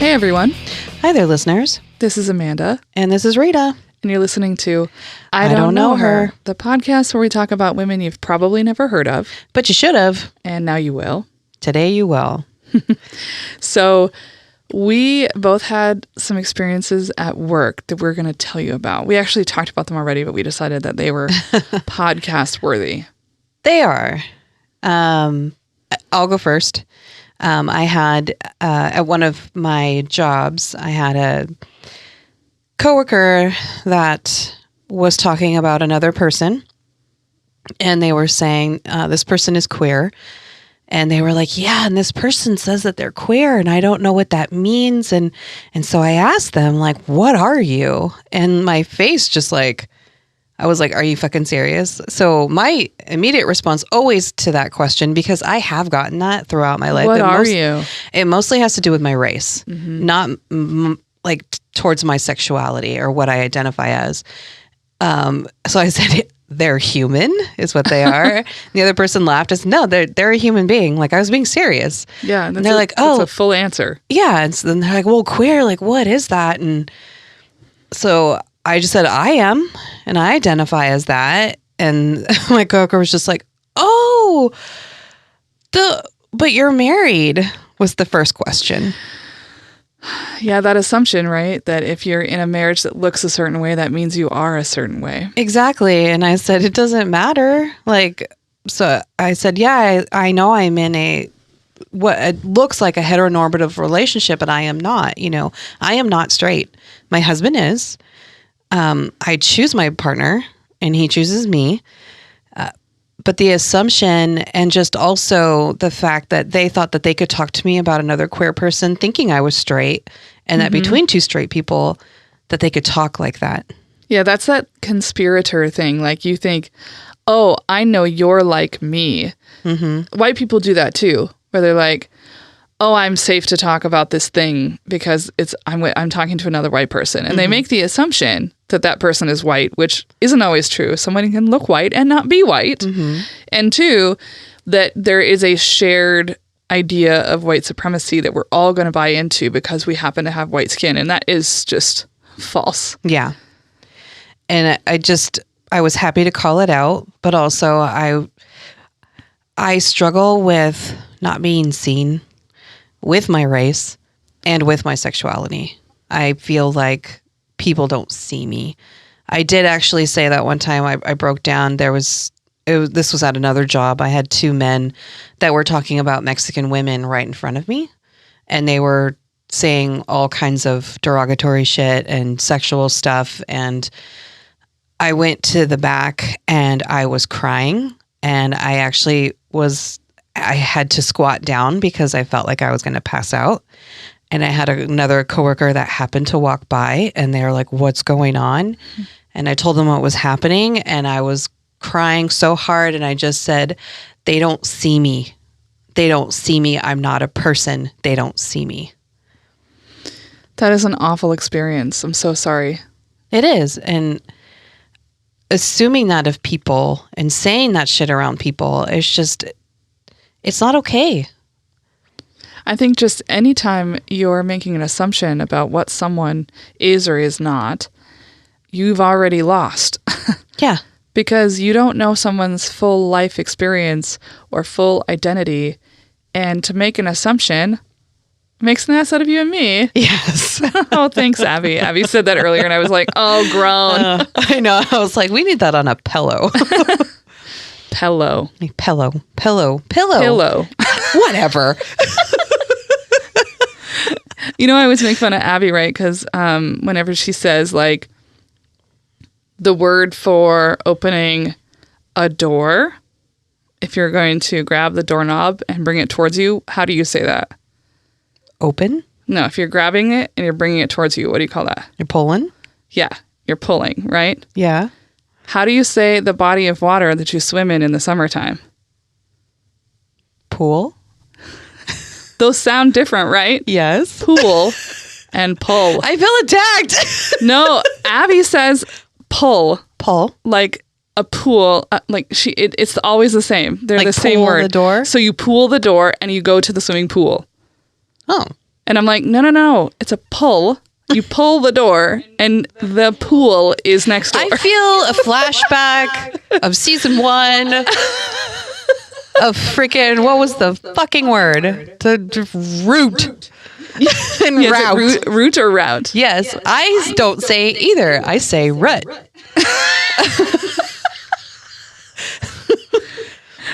Hey everyone, Hi there, listeners. this is Amanda, And this is Rita. and you're listening to I Don't Know Her, the podcast where we talk about women you've probably never heard of, But you should have. and now you will. Today you will. So we both had some experiences at work that we're going to tell you about. We actually talked about them already, but we decided that they were podcast worthy. They are. I'll go first. I had, at one of my jobs, I had a coworker that was talking about another person, and they were saying, this person is queer. And they were like, yeah, and this person says that they're queer, and I don't know what that means. And so I asked them, like, what are you? And my face just like, I was like, are you fucking serious? So my immediate response always to that question, because I have gotten that throughout my life. What are you? It mostly has to do with my race, not like towards my sexuality or what I identify as. So I said, they're human is what they are. The other person laughed as, no, they're a human being. Like, I was being serious. Yeah. And they're like, oh, that's a full answer. yeah. And so then they're like, well, queer, like, what is that? And so I just said, I am, and I identify as that. And my coworker was just like, oh, but you're married was the first question. Yeah, that assumption, right? That if you're in a marriage that looks a certain way, that means you are a certain way. Exactly. And I said, it doesn't matter. Like, so I said, yeah, I know I'm in what it looks like a heteronormative relationship, but I am not. You know, I am not straight. My husband is. I choose my partner, and he chooses me. But the assumption, and just also the fact that they thought that they could talk to me about another queer person thinking I was straight, and that between two straight people that they could talk like that. Yeah, that's that conspirator thing. Like, you think, oh, I know you're like me. Mm-hmm. White people do that too, where they're like, oh, I'm safe to talk about this thing because I'm talking to another white person. And they make the assumption that that person is white, which isn't always true. Somebody can look white and not be white. And two, that there is a shared idea of white supremacy that we're all going to buy into because we happen to have white skin. And that is just false. Yeah. And I was happy to call it out, but also I struggle with not being seen with my race and with my sexuality. I feel like people don't see me. I did actually say that one time I broke down. This was at another job. I had two men that were talking about Mexican women right in front of me, and they were saying all kinds of derogatory shit and sexual stuff. And I went to the back and I was crying, and I had to squat down because I felt like I was going to pass out. And I had another coworker that happened to walk by, and they were like, what's going on? And I told them what was happening, and I was crying so hard, and I just said, they don't see me. They don't see me. I'm not a person. They don't see me. That is an awful experience. I'm so sorry. It is. And assuming that of people and saying that shit around people is just, it's not okay. I think just anytime you're making an assumption about what someone is or is not, you've already lost. Yeah. Because you don't know someone's full life experience or full identity. And to make an assumption makes an ass out of you and me. Yes. Oh, thanks, Abby. Abby said that earlier, and I was like, oh, grown. I know. I was like, we need that on a pillow. Pillow. Pillow. Whatever. You know, I always make fun of Abby, right? Because whenever she says, like, the word for opening a door, if you're going to grab the doorknob and bring it towards you, how do you say that? Open? No, if you're grabbing it and you're bringing it towards you, what do you call that? You're pulling? Yeah, you're pulling, right? Yeah. How do you say the body of water that you swim in the summertime? Pool? Those sound different, right? Yes. Pool and pull. I feel attacked. No, Abby says pull. Pull. Like a pool. It's always the same. They're like the same pull word. the door? So you pool the door and you go to the swimming pool. Oh. And I'm like, no, it's a pull. You pull the door and the pool is next door. I feel a flashback of season 1 of freaking, what was the fucking word? The root. And route. Root or route? Yes. I don't say either. I say rut.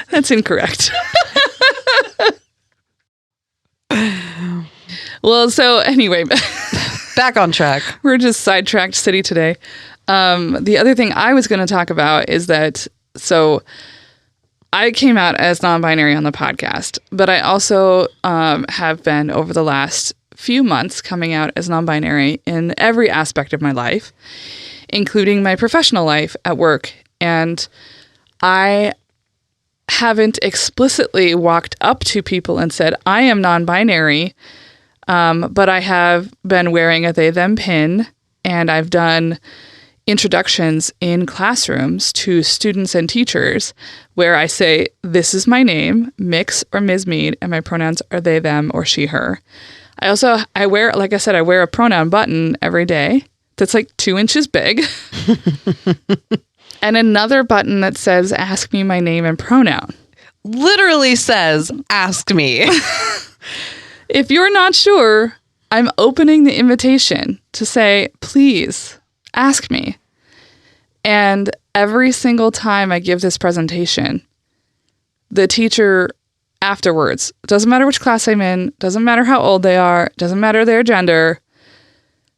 That's incorrect. Well, so anyway, back on track. We're just sidetracked city today. The other thing I was going to talk about is that, so I came out as non-binary on the podcast, but I also have been over the last few months coming out as non-binary in every aspect of my life, including my professional life at work. And I haven't explicitly walked up to people and said, I am non-binary, but I have been wearing a they, them pin, and I've done introductions in classrooms to students and teachers where I say, this is my name, Mix or Ms. Mead, and my pronouns are they, them, or she, her. I wear, like I said, I wear a pronoun button every day that's like 2 inches big. And another button that says, ask me my name and pronoun. Literally says, ask me. If you're not sure, I'm opening the invitation to say, please ask me. And every single time I give this presentation, the teacher afterwards, doesn't matter which class I'm in, doesn't matter how old they are, doesn't matter their gender,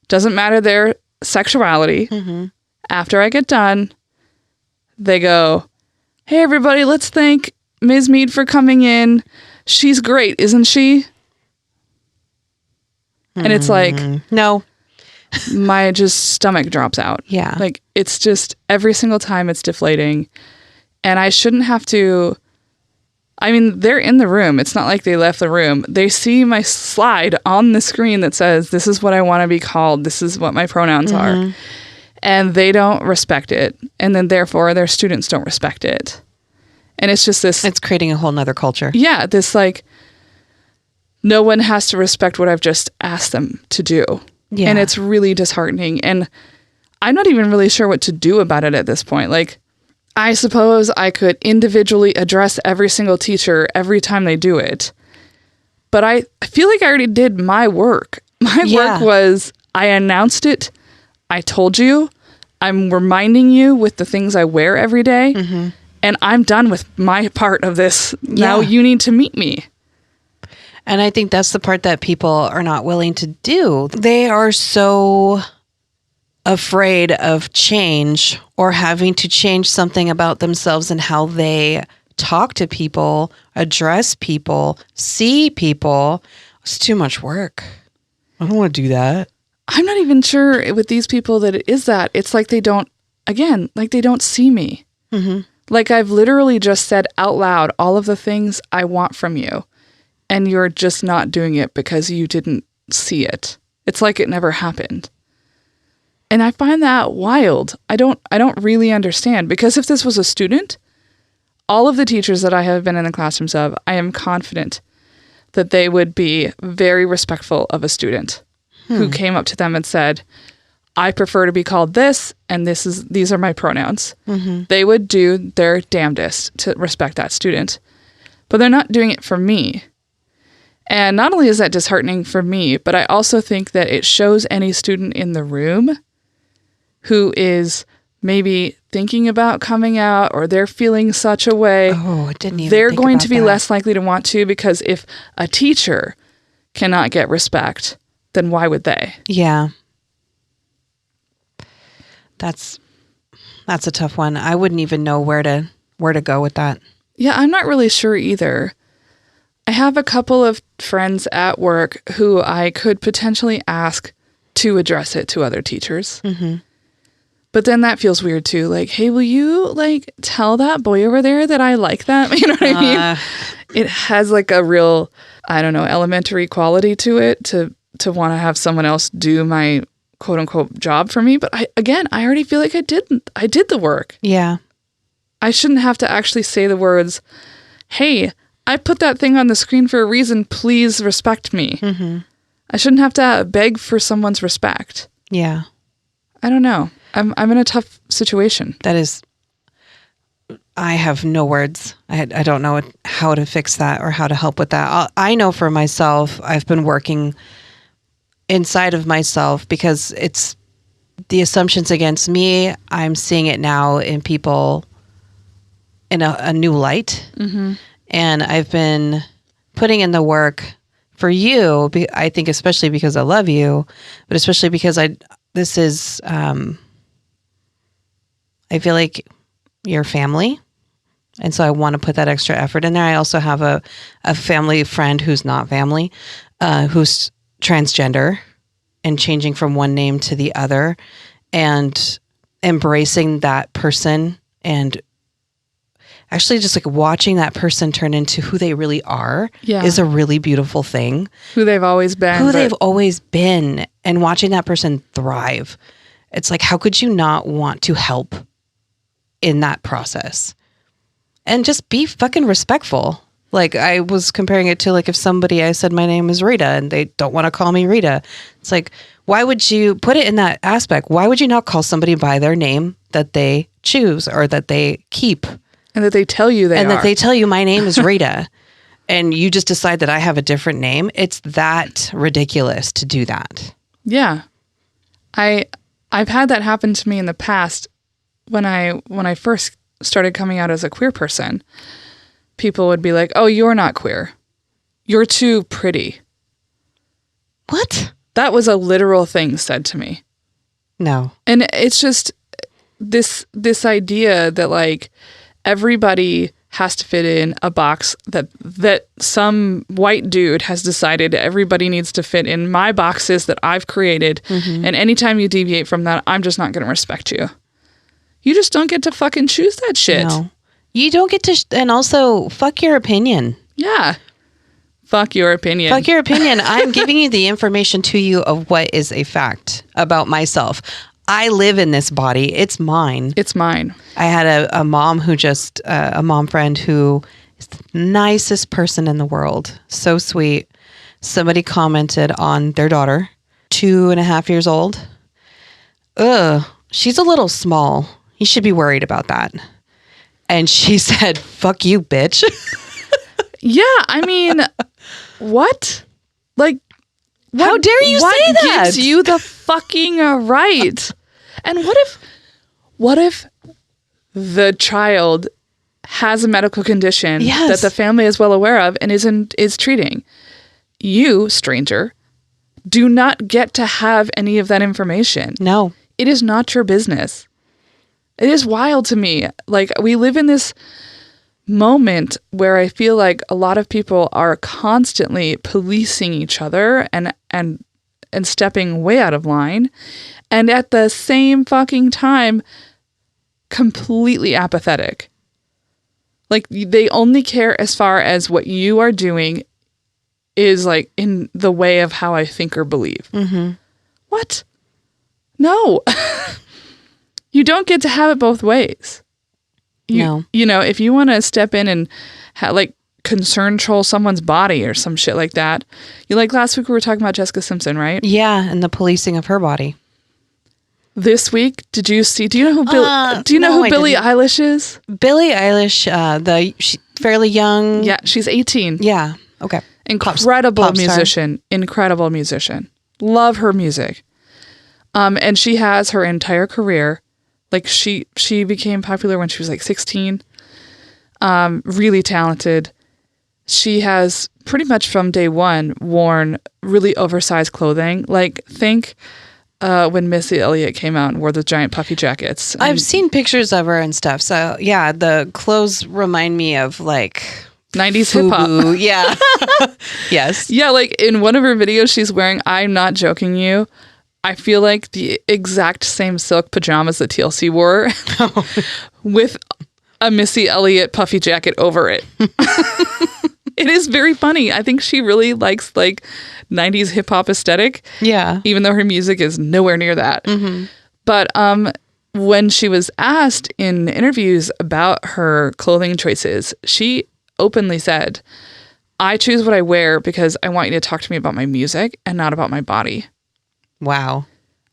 doesn't matter their sexuality. Mm-hmm. After I get done, they go, hey, everybody, let's thank Ms. Mead for coming in. She's great, isn't she? And it's like, no, my just stomach drops out. Yeah. Like, it's just every single time it's deflating. And I shouldn't have to. I mean, they're in the room. It's not like they left the room. They see my slide on the screen that says, this is what I want to be called. This is what my pronouns are. And they don't respect it. And then therefore their students don't respect it. And it's just this. It's creating a whole nother culture. Yeah. This like, no one has to respect what I've just asked them to do. Yeah. And it's really disheartening. And I'm not even really sure what to do about it at this point. Like, I suppose I could individually address every single teacher every time they do it. But I feel like I already did my work. My work was, I announced it. I told you. I'm reminding you with the things I wear every day. Mm-hmm. And I'm done with my part of this. Now you need to meet me. And I think that's the part that people are not willing to do. They are so afraid of change or having to change something about themselves and how they talk to people, address people, see people. It's too much work. I don't want to do that. I'm not even sure with these people that it is that. It's like they don't see me. Mm-hmm. Like, I've literally just said out loud all of the things I want from you. And you're just not doing it because you didn't see it. It's like it never happened. And I find that wild. I don't really understand, because if this was a student, all of the teachers that I have been in the classrooms of, I am confident that they would be very respectful of a student who came up to them and said, I prefer to be called this, and these are my pronouns. Mm-hmm. They would do their damnedest to respect that student. But they're not doing it for me. And not only is that disheartening for me, but I also think that it shows any student in the room who is maybe thinking about coming out, or they're feeling such a way. Oh, I didn't even They're think going about to be that. less likely to want to, because if a teacher cannot get respect, then why would they? Yeah. That's a tough one. I wouldn't even know where to go with that. Yeah, I'm not really sure either. I have a couple of friends at work who I could potentially ask to address it to other teachers. Mm-hmm. But then that feels weird too. Like, hey, will you like tell that boy over there that I like them? You know what I mean? It has like a real, I don't know, elementary quality to it to want to have someone else do my quote unquote job for me. But I already feel like I did the work. Yeah. I shouldn't have to actually say the words, hey, I put that thing on the screen for a reason. Please respect me. Mm-hmm. I shouldn't have to beg for someone's respect. Yeah. I don't know. I'm in a tough situation. That is, I have no words. I don't know how to fix that or how to help with that. I know for myself, I've been working inside of myself because it's the assumptions against me. I'm seeing it now in people in a new light. Mm-hmm. And I've been putting in the work for you. I think especially because I love you, but especially because I feel like your family. And so I want to put that extra effort in there. I also have a family friend who's not family, who's transgender and changing from one name to the other and embracing that person and actually just like watching that person turn into who they really are is a really beautiful thing. Who they've always been. And watching that person thrive. It's like, how could you not want to help in that process? And just be fucking respectful. Like I was comparing it to like if I said my name is Rita and they don't want to call me Rita. It's like, why would you put it in that aspect? Why would you not call somebody by their name that they choose or that they keep? And that they tell you that they tell you my name is Rita and you just decide that I have a different name. It's that ridiculous to do that. Yeah. I've had that happen to me in the past when I first started coming out as a queer person. People would be like, "Oh, you're not queer. You're too pretty." What? That was a literal thing said to me. No. And it's just this idea that like everybody has to fit in a box that some white dude has decided everybody needs to fit in my boxes that I've created. Mm-hmm. And anytime you deviate from that, I'm just not going to respect you. You just don't get to fucking choose that shit. No. You don't get to, and also fuck your opinion. Yeah. Fuck your opinion. Fuck your opinion. I'm giving you the information to you of what is a fact about myself. I live in this body. It's mine. It's mine. I had a mom who a mom friend who is the nicest person in the world. So sweet. Somebody commented on their daughter, 2.5 years old. Ugh, she's a little small. You should be worried about that. And she said, "Fuck you, bitch." Yeah, I mean, what? Like, how dare you say that? What gives you the fucking right? And what if the child has a medical condition that the family is well aware of and is treating? You, stranger, do not get to have any of that information. No. It is not your business. It is wild to me. Like, we live in this moment where I feel like a lot of people are constantly policing each other and stepping way out of line, and at the same fucking time completely apathetic. Like, they only care as far as what you are doing is like in the way of how I think or believe. Mm-hmm. What? No. You don't get to have it both ways. No. You know, if you want to step in and concern troll someone's body or some shit like that. Like last week we were talking about Jessica Simpson, right? Yeah, and the policing of her body. This week, do you know who Billie Eilish is? Billie Eilish, fairly young. Yeah, she's 18. Yeah. Okay. Incredible musician. Love her music. And she has her entire career. Like she became popular when she was like 16. Really talented. She has pretty much from day one worn really oversized clothing. Like think when Missy Elliott came out and wore the giant puffy jackets. I've seen pictures of her and stuff. So yeah, the clothes remind me of like 90s hip hop. Yeah. Yes. Yeah, like in one of her videos she's wearing, I'm not joking you, I feel like the exact same silk pajamas that TLC wore with a Missy Elliott puffy jacket over it. It is very funny. I think she really likes like 90s hip hop aesthetic. Yeah. Even though her music is nowhere near that. Mm-hmm. But when she was asked in interviews about her clothing choices, she openly said, I choose what I wear because I want you to talk to me about my music and not about my body. Wow.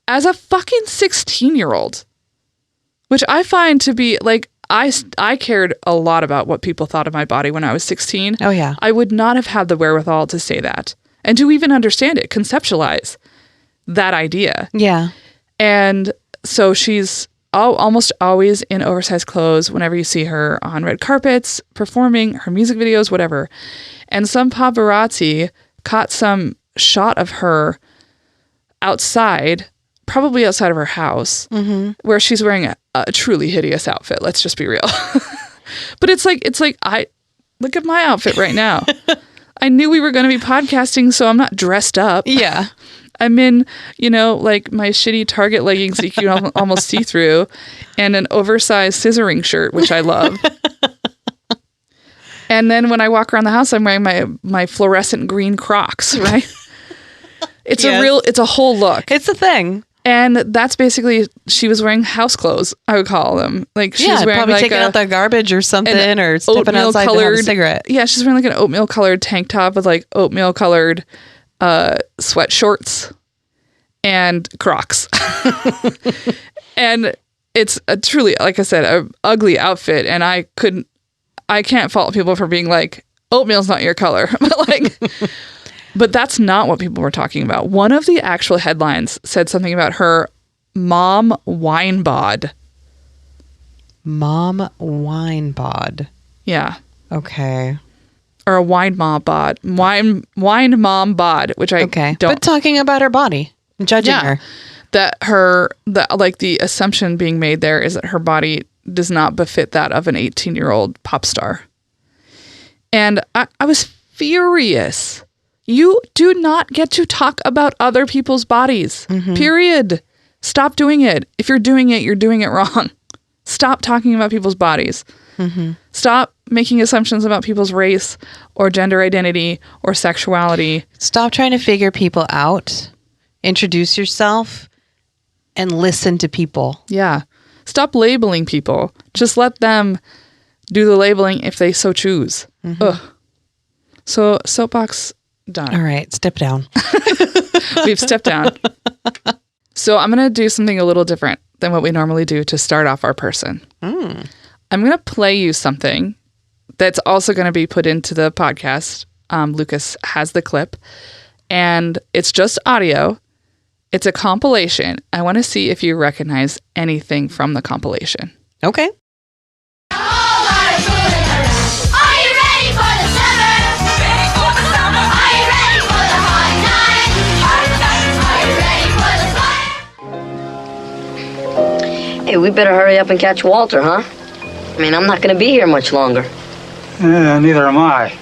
As a fucking 16-year-old, which I find to be like, I cared a lot about what people thought of my body when I was 16. Oh, yeah. I would not have had the wherewithal to say that and to even understand it, conceptualize that idea. Yeah. And so she's almost always in oversized clothes whenever you see her on red carpets, performing, her music videos, whatever. And some paparazzi caught some shot of her outside, probably outside of her house, where she's wearing a truly hideous outfit. Let's just be real. But it's like, I look at my outfit right now. I knew we were going to be podcasting, so I'm not dressed up. Yeah. I'm in, like my shitty Target leggings that you can almost see through, and an oversized scissoring shirt, which I love. And then when I walk around the house, I'm wearing my fluorescent green Crocs, right? It's it's a whole look. It's a thing. And that's basically, she was wearing house clothes, I would call them. Like she was wearing probably like taking out the garbage or something, or stepping outside to have a cigarette. Yeah, she's wearing like an oatmeal colored tank top with like oatmeal colored sweat shorts and Crocs. And it's a truly, like I said, an ugly outfit. And I can't fault people for being like, oatmeal's not your color. But that's not what people were talking about. One of the actual headlines said something about her mom wine bod. Mom wine bod. Yeah. Okay. Or a wine mom bod. Wine mom bod, which I don't. But talking about her body, judging her. That the assumption being made there is that her body does not befit that of an 18-year-old pop star. And I was furious. You do not get to talk about other people's bodies. Period. Stop doing it. If you're doing it wrong. Stop talking about people's bodies. Stop making assumptions about people's race or gender identity or sexuality. Stop trying to figure people out. Introduce yourself and listen to people. Yeah. Stop labeling people. Just let them do the labeling if they so choose. Ugh. So, soapbox done. All right, step down. We've stepped down. So I'm going to do something a little different than what we normally do to start off our person. I'm going to play you something that's also going to be put into the podcast. Lucas has the clip, and it's just audio. It's a compilation. I want to see if you recognize anything from the compilation. Okay. Hey, we better hurry up and catch Walter, huh? I mean, I'm not going to be here much longer. Yeah, neither am I.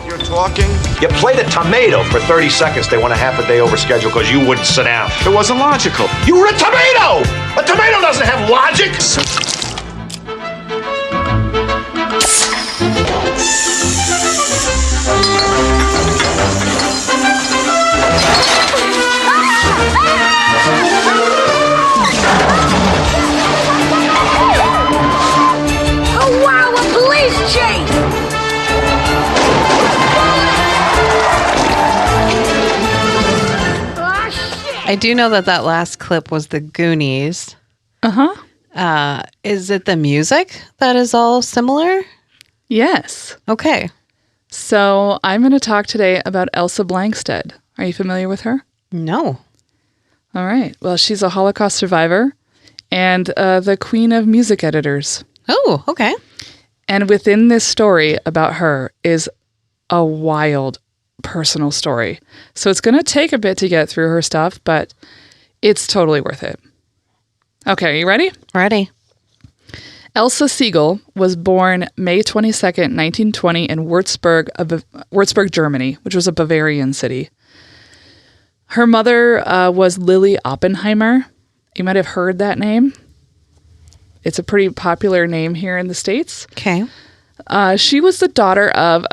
You're talking? You played a tomato for 30 seconds. They went a half a day over schedule because you wouldn't sit down. It wasn't logical. You were a tomato! A tomato doesn't have logic! Oh, wow, a police chase! I do know that last clip was the Goonies. Is it the music that is all similar? Yes. Okay. So I'm going to talk today about Elsa Blangsted. Are you familiar with her? No. All right. Well, she's a Holocaust survivor and the queen of music editors. Oh, okay. And within this story about her is a wild personal story. So it's going to take a bit to get through her stuff, but it's totally worth it. Okay, are you ready? Ready. Elsa Siegel was born May 22nd, 1920 in Würzburg, Germany, which was a Bavarian city. Her mother was Lily Oppenheimer. You might have heard that name. It's a pretty popular name here in the States. Okay. She was the daughter of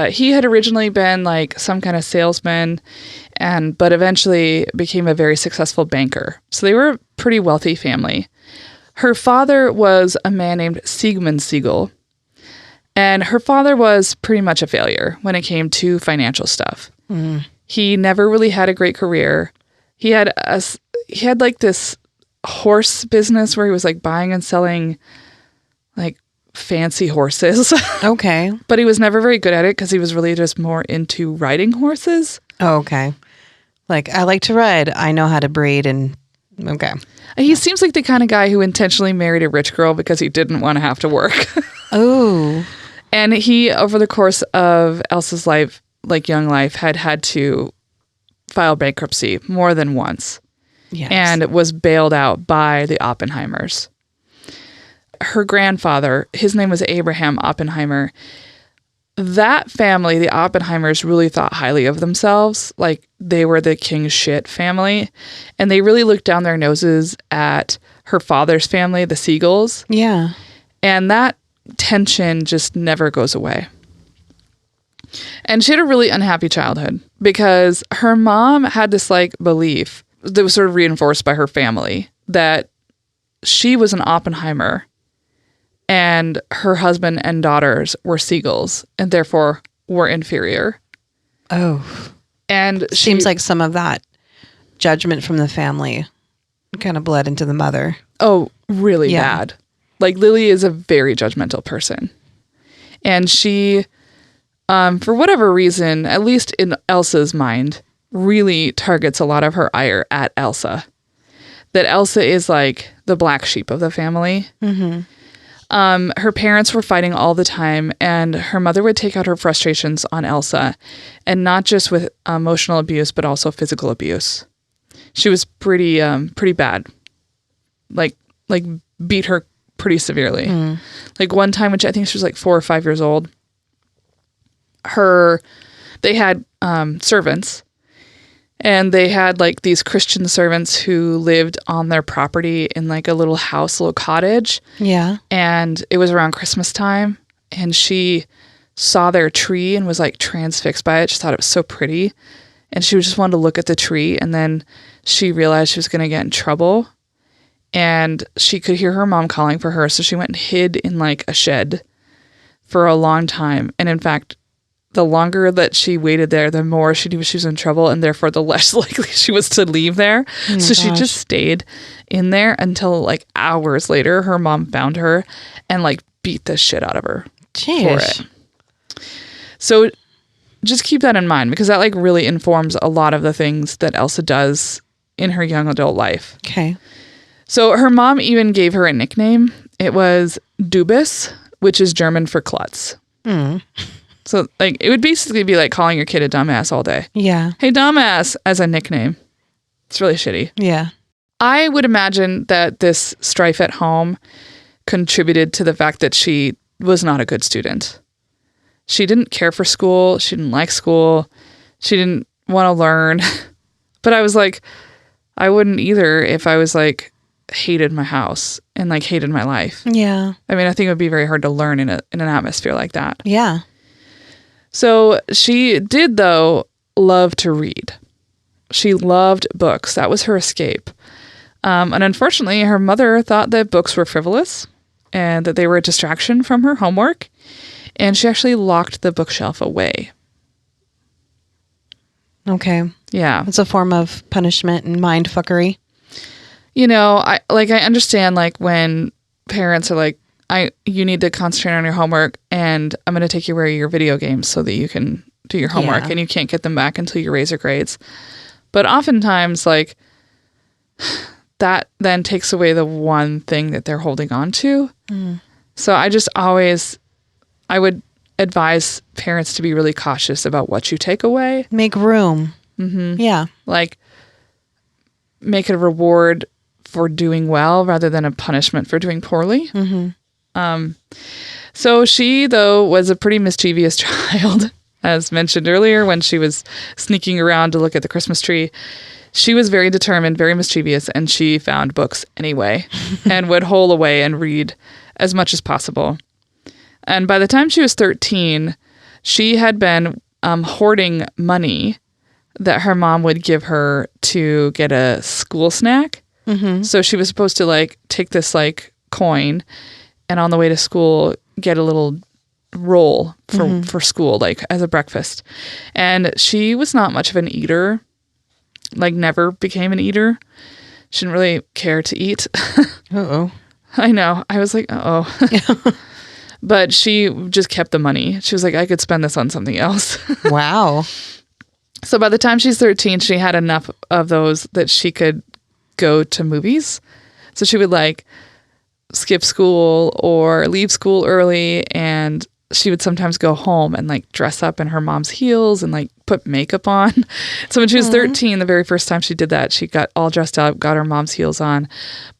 he had originally been like some kind of salesman, but eventually became a very successful banker. So they were a pretty wealthy family. Her father was a man named Sigmund Siegel, And her father was pretty much a failure when it came to financial stuff. He never really had a great career. He had like this horse business where he was like buying and selling like fancy horses. Okay. But he was never very good at it because he was really just more into riding horses. Oh, okay. Like, I like to ride. I know how to breed and okay. He seems like the kind of guy who intentionally married a rich girl because he didn't want to have to work. Oh. And he, over the course of Elsa's life, like young life, had to file bankruptcy more than once. Yes. And was bailed out by the Oppenheimers. Her grandfather, his name was Abraham Oppenheimer. That family, the Oppenheimers, really thought highly of themselves. Like, they were the king shit family. And they really looked down their noses at her father's family, the Siegels. Yeah. And that tension just never goes away. And she had a really unhappy childhood because her mom had this like belief that was sort of reinforced by her family that she was an Oppenheimer and her husband and daughters were Siegels and therefore were inferior. Oh. And Seems like some of that judgment from the family kind of bled into the mother. Oh, really Yeah. bad. Like, Lily is a very judgmental person. And she, for whatever reason, at least in Elsa's mind, really targets a lot of her ire at Elsa. That Elsa is like the black sheep of the family. Her parents were fighting all the time, and her mother would take out her frustrations on Elsa, and not just with emotional abuse, but also physical abuse. She was pretty bad. Like beat her pretty severely. Like one time, which I think she was like 4 or 5 years old, they had servants. And they had like these Christian servants who lived on their property in like a little house, a little cottage. Yeah. And it was around Christmas time. And she saw their tree and was like transfixed by it. She thought it was so pretty. And she just wanted to look at the tree. And then she realized she was going to get in trouble. And she could hear her mom calling for her. So she went and hid in like a shed for a long time. And in fact, the longer that she waited there, the more she knew she was in trouble, and therefore the less likely she was to leave there. So she just stayed in there until like hours later, her mom found her and like beat the shit out of her for it. So just keep that in mind because that like really informs a lot of the things that Elsa does in her young adult life. Okay. So her mom even gave her a nickname. It was Dubis, which is German for klutz. So, like, it would basically be like calling your kid a dumbass all day. Yeah. Hey, dumbass, as a nickname. It's really shitty. Yeah. I would imagine that this strife at home contributed to the fact that she was not a good student. She didn't care for school. She didn't like school. She didn't want to learn. But I was like, I wouldn't either if I was like hated my house and like hated my life. Yeah. I mean, I think it would be very hard to learn in an atmosphere like that. Yeah. So she did, though, love to read. She loved books. That was her escape. And unfortunately, her mother thought that books were frivolous and that they were a distraction from her homework. And she actually locked the bookshelf away. Okay. Yeah. It's a form of punishment and mind fuckery. You know, I understand like when parents are like, you need to concentrate on your homework and I'm going to take you away your video games so that you can do your homework and you can't get them back until you raise your grades. But oftentimes like that then takes away the one thing that they're holding on to. So I would advise parents to be really cautious about what you take away. Make room. Yeah. Like make it a reward for doing well rather than a punishment for doing poorly. So she, though, was a pretty mischievous child, as mentioned earlier, when she was sneaking around to look at the Christmas tree. She was very determined, very mischievous, and she found books anyway and would hole away and read as much as possible. And by the time she was 13, she had been hoarding money that her mom would give her to get a school snack. So she was supposed to like take this like coin and on the way to school get a little roll for school, like as a breakfast. And she was not much of an eater, like never became an eater. She didn't really care to eat. Uh-oh. I know. I was like, uh-oh. But she just kept the money. She was like, I could spend this on something else. Wow. So by the time she's 13, she had enough of those that she could go to movies. So she would like skip school or leave school early, and she would sometimes go home and like dress up in her mom's heels and like put makeup on. So when she was 13, the very first time she did that, she got all dressed up, got her mom's heels on,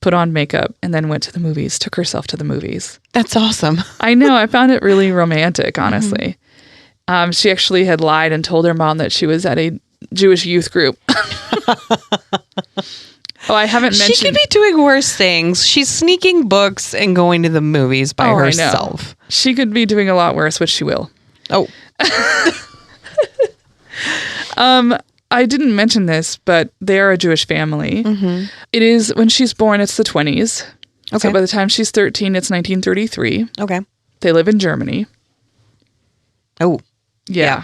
put on makeup, and then went to the movies, took herself to the movies. That's awesome. I know. I found it really romantic, honestly. She actually had lied and told her mom that she was at a Jewish youth group. Oh, I haven't mentioned... She could be doing worse things. She's sneaking books and going to the movies by herself. I know. She could be doing a lot worse, which she will. Oh. I didn't mention this, but they are a Jewish family. It is, when she's born, it's the 20s. Okay. So by the time she's 13, it's 1933. Okay. They live in Germany. Oh. Yeah.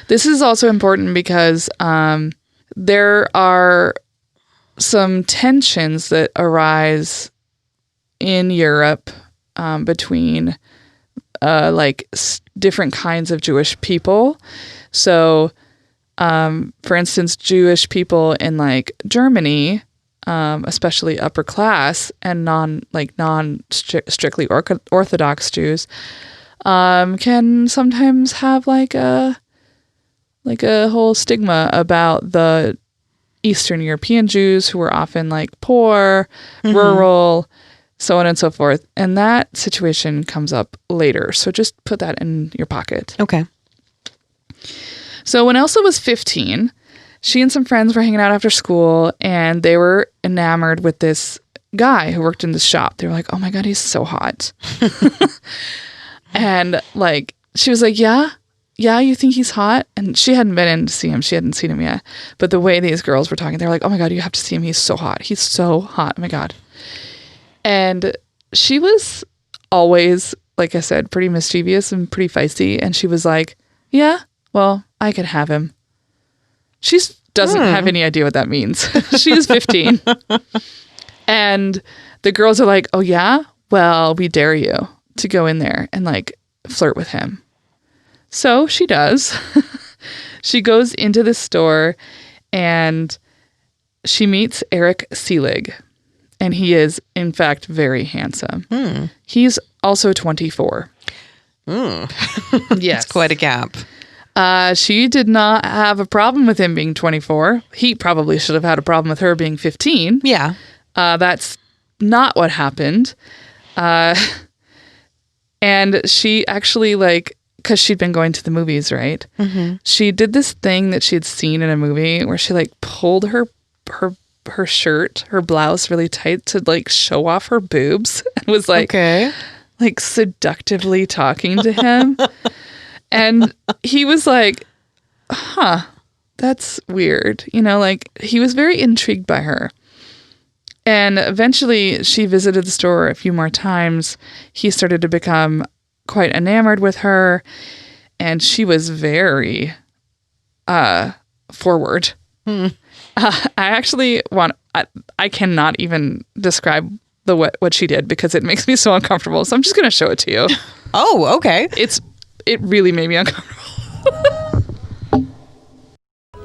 This is also important because there are some tensions that arise in Europe between different kinds of Jewish people. So, for instance, Jewish people in like Germany, especially upper class and non-strictly Orthodox Jews, can sometimes have like a whole stigma about the Eastern European Jews who were often like poor, rural, so on and so forth. And that situation comes up later. So just put that in your pocket. Okay. So when Elsa was 15, she and some friends were hanging out after school, and they were enamored with this guy who worked in the shop. They were like, oh my God, he's so hot. And like, she was like, yeah, you think he's hot? And she hadn't been in to see him. She hadn't seen him yet. But the way these girls were talking, they were like, oh my God, you have to see him. He's so hot. He's so hot. Oh my God. And she was always, like I said, pretty mischievous and pretty feisty. And she was like, yeah, well, I could have him. She doesn't have any idea what that means. She is 15. And the girls are like, oh yeah? Well, we dare you to go in there and like flirt with him. So she does. She goes into the store and she meets Eric Seelig. And he is, in fact, very handsome. He's also 24. Yes. It's quite a gap. She did not have a problem with him being 24. He probably should have had a problem with her being 15. Yeah. That's not what happened. And she actually, like, because she'd been going to the movies, right? She did this thing that she had seen in a movie where she, like, pulled her shirt, her blouse really tight to, like, show off her boobs and was, like, like seductively talking to him. And he was like, huh, that's weird. You know, like, he was very intrigued by her. And eventually she visited the store a few more times. He started to become quite enamored with her. And she was very forward. I actually I cannot even describe what she did because it makes me so uncomfortable. So I'm just going to show it to you. Oh, okay. It really made me uncomfortable.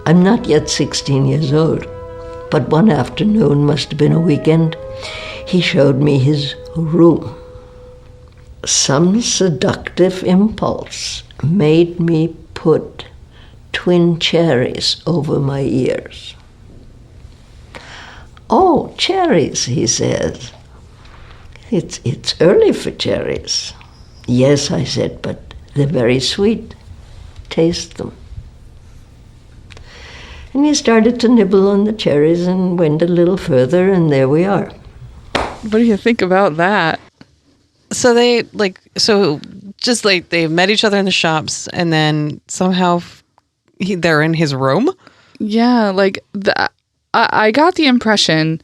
I'm not yet 16 years old, but one afternoon, must have been a weekend, he showed me his room. Some seductive impulse made me put twin cherries over my ears. Oh, cherries, he says. It's early for cherries. Yes, I said, but they're very sweet. Taste them. And he started to nibble on the cherries and went a little further, and there we are. What do you think about that? So they they met each other in the shops, and then somehow they're in his room. Yeah, like I got the impression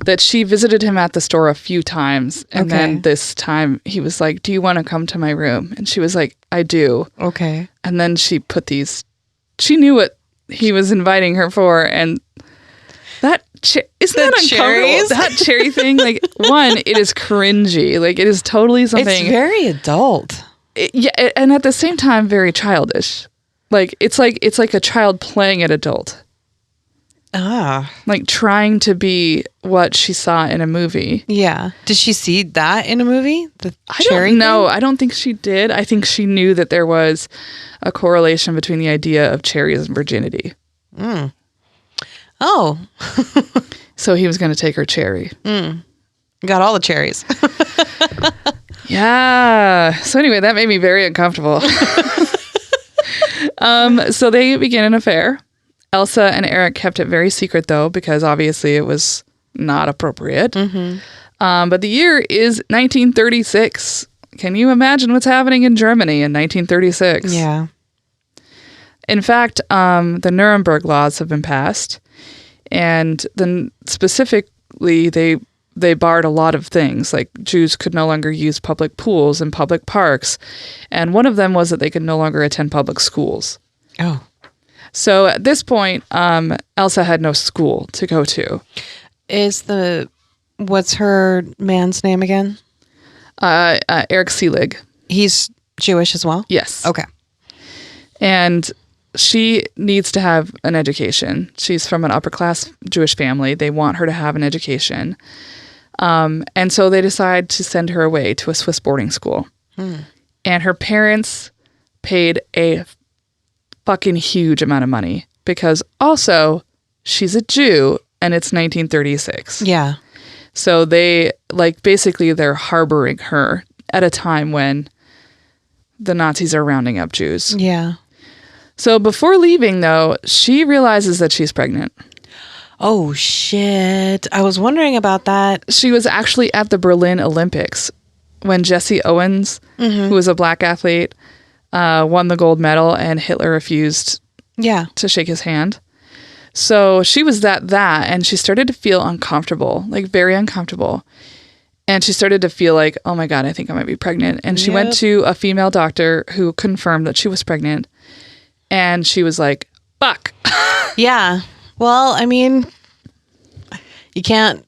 that she visited him at the store a few times. And then this time he was like, do you want to come to my room? And she was like, I do. Okay. And then she put she knew what he was inviting her for. And that, isn't that uncomfortable? Cherries? That cherry thing, like, one, it is cringy. Like, it is totally something. It's very adult. And at the same time, very childish. Like, it's like a child playing an adult. Like trying to be what she saw in a movie. Yeah. Did she see that in a movie? I don't know. I don't think she did. I think she knew that there was a correlation between the idea of cherries and virginity. Oh. So he was going to take her cherry. Got all the cherries. Yeah. So anyway, that made me very uncomfortable. So they begin an affair. Elsa and Eric kept it very secret, though, because obviously it was not appropriate. But the year is 1936. Can you imagine what's happening in Germany in 1936? Yeah. In fact, the Nuremberg laws have been passed, and then specifically they barred a lot of things. Like Jews could no longer use public pools and public parks, and one of them was that they could no longer attend public schools. Oh. So at this point, Elsa had no school to go to. What's her man's name again? Eric Seelig. He's Jewish as well? Yes. Okay. And she needs to have an education. She's from an upper class Jewish family. They want her to have an education. And so they decide to send her away to a Swiss boarding school. And her parents paid a fucking huge amount of money because also she's a Jew and it's 1936. Yeah. So they basically they're harboring her at a time when the Nazis are rounding up Jews. Yeah. So before leaving though, she realizes that she's pregnant. Oh shit. I was wondering about that. She was actually at the Berlin Olympics when Jesse Owens, who was a black athlete, won the gold medal and Hitler refused to shake his hand. So she was that and she started to feel uncomfortable, like very uncomfortable. And she started to feel like, oh my God, I think I might be pregnant. And she went to a female doctor who confirmed that she was pregnant. And she was like, fuck. Yeah. Well, I mean, you can't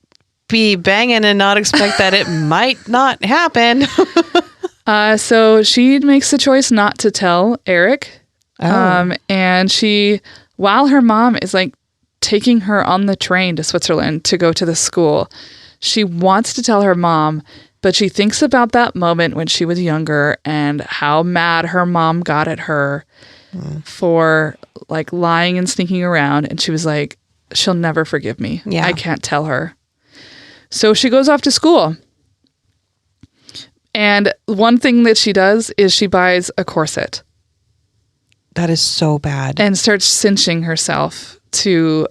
be banging and not expect that it might not happen. So she makes the choice not to tell Eric. And she, while her mom is like taking her on the train to Switzerland to go to the school, she wants to tell her mom, but she thinks about that moment when she was younger and how mad her mom got at her for like lying and sneaking around. And she was like, she'll never forgive me. Yeah. I can't tell her. So she goes off to school. And one thing that she does is she buys a corset. That is so bad. And starts cinching herself to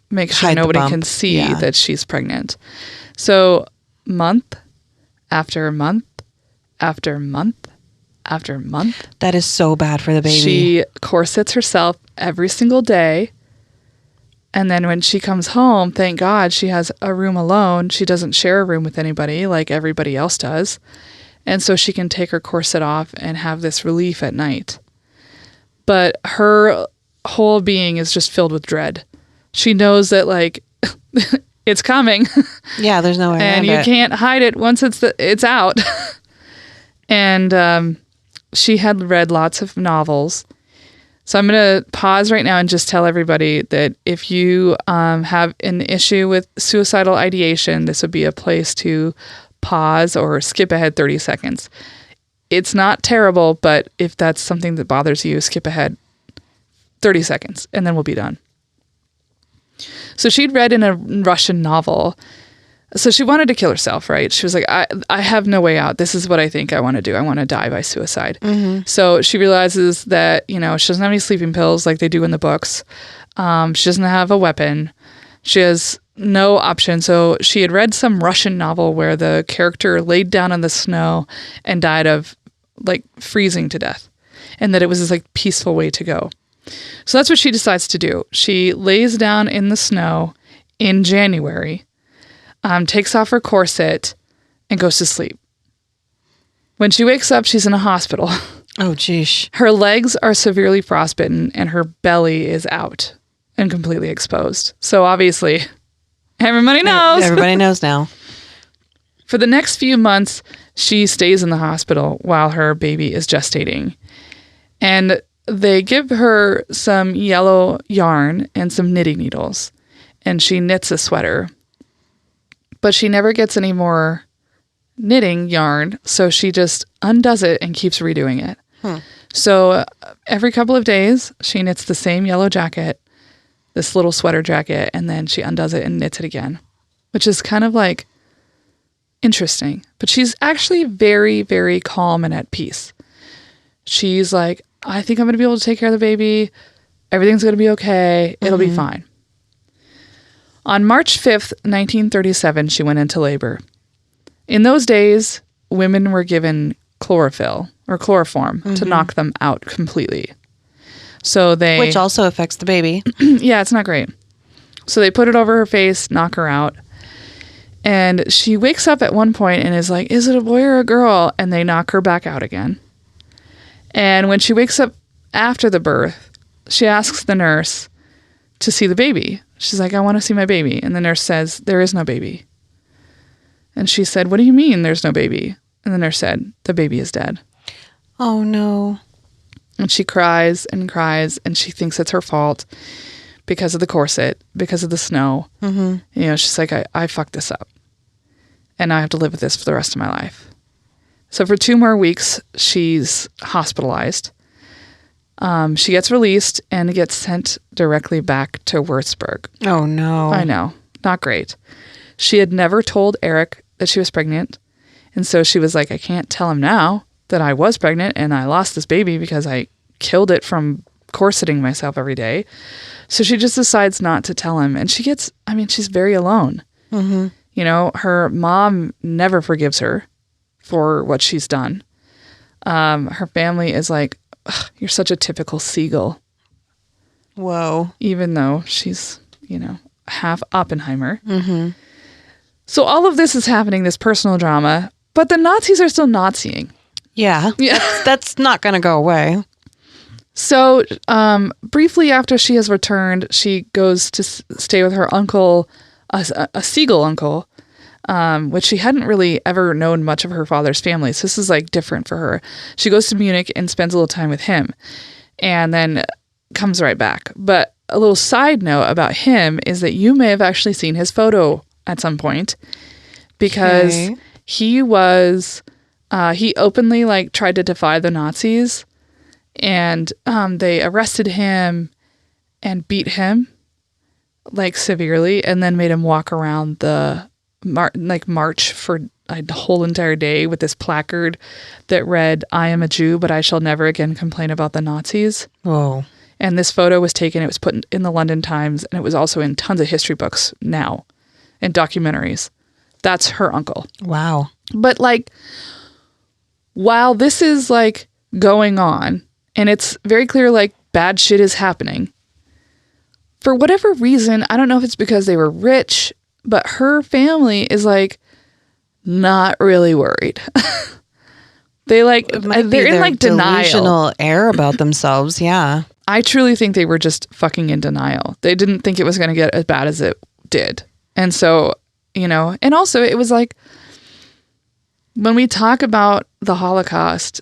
make sure Hide the nobody bump. can see Yeah. that she's pregnant. So month after month after month after month. That is so bad for the baby. She corsets herself every single day. And then when she comes home, thank God she has a room alone. She doesn't share a room with anybody like everybody else does. And so she can take her corset off and have this relief at night. But her whole being is just filled with dread. She knows that like it's coming. Yeah, there's no way and you around it. can't hide it once it's out. And she had read lots of novels. So I'm going to pause right now and just tell everybody that if you have an issue with suicidal ideation, this would be a place to pause or skip ahead 30 seconds. It's not terrible, but if that's something that bothers you, skip ahead 30 seconds and then we'll be done. So she'd read in a Russian novel. So she wanted to kill herself, right? She was like, I have no way out. This is what I think I want to do. I want to die by suicide. So she realizes that, she doesn't have any sleeping pills like they do in the books. She doesn't have a weapon. She has no option. So she had read some Russian novel where the character laid down in the snow and died of like freezing to death. And that it was this like peaceful way to go. So that's what she decides to do. She lays down in the snow in January, takes off her corset and goes to sleep. When she wakes up, she's in a hospital. Oh, geesh. Her legs are severely frostbitten and her belly is out and completely exposed. So obviously, everybody knows. Everybody knows now. For the next few months, she stays in the hospital while her baby is gestating. And they give her some yellow yarn and some knitting needles. And she knits a sweater. But she never gets any more knitting yarn, so she just undoes it and keeps redoing it. So every couple of days, she knits the same yellow jacket, this little sweater jacket, and then she undoes it and knits it again, which is kind of like interesting. But she's actually very, very calm and at peace. She's like, I think I'm going to be able to take care of the baby. Everything's going to be okay. It'll be fine. On March 5th, 1937, she went into labor. In those days, women were given chlorophyll or chloroform to knock them out completely. So they... Which also affects the baby. Yeah, it's not great. So they put it over her face, knock her out. And she wakes up at one point and is like, is it a boy or a girl? And they knock her back out again. And when she wakes up after the birth, she asks the nurse to see the baby. She's like, I want to see my baby. And the nurse says, there is no baby. And she said, what do you mean there's no baby? And the nurse said, the baby is dead. Oh, no. And she cries, and she thinks it's her fault because of the corset, because of the snow. You know, she's like, I fucked this up. And I have to live with this for the rest of my life. So for 2 more weeks, she's hospitalized. She gets released and gets sent directly back to Würzburg. Oh, no. I know. Not great. She had never told Eric that she was pregnant. And so she was like, I can't tell him now that I was pregnant and I lost this baby because I killed it from corseting myself every day. So she just decides not to tell him. And she gets, I mean, she's very alone. You know, her mom never forgives her for what she's done. Her family is like, you're such a typical Siegel. Whoa. Even though she's, you know, half Oppenheimer. So all of this is happening, this personal drama, but the Nazis are still Naziing. Yeah. That's not going to go away. So briefly after she has returned, she goes to stay with her uncle, a Siegel uncle, which she hadn't really ever known much of her father's family. So this is like different for her. She goes to Munich and spends a little time with him and then comes right back. But a little side note about him is that you may have actually seen his photo at some point because he was, he openly like tried to defy the Nazis and they arrested him and beat him like severely and then made him walk around the march for the whole entire day with this placard that read, I am a Jew, but I shall never again complain about the Nazis. Whoa. And this photo was taken, it was put in the London Times, and it was also in tons of history books now and documentaries. That's her uncle. Wow. But like, while this is like going on, and it's very clear like bad shit is happening, for whatever reason, I don't know if it's because they were rich, but her family is like not really worried. They're in like denial. Delusional air about themselves. Yeah. I truly think they were just fucking in denial. They didn't think it was going to get as bad as it did. And so, you know, and also it was like, when we talk about the Holocaust,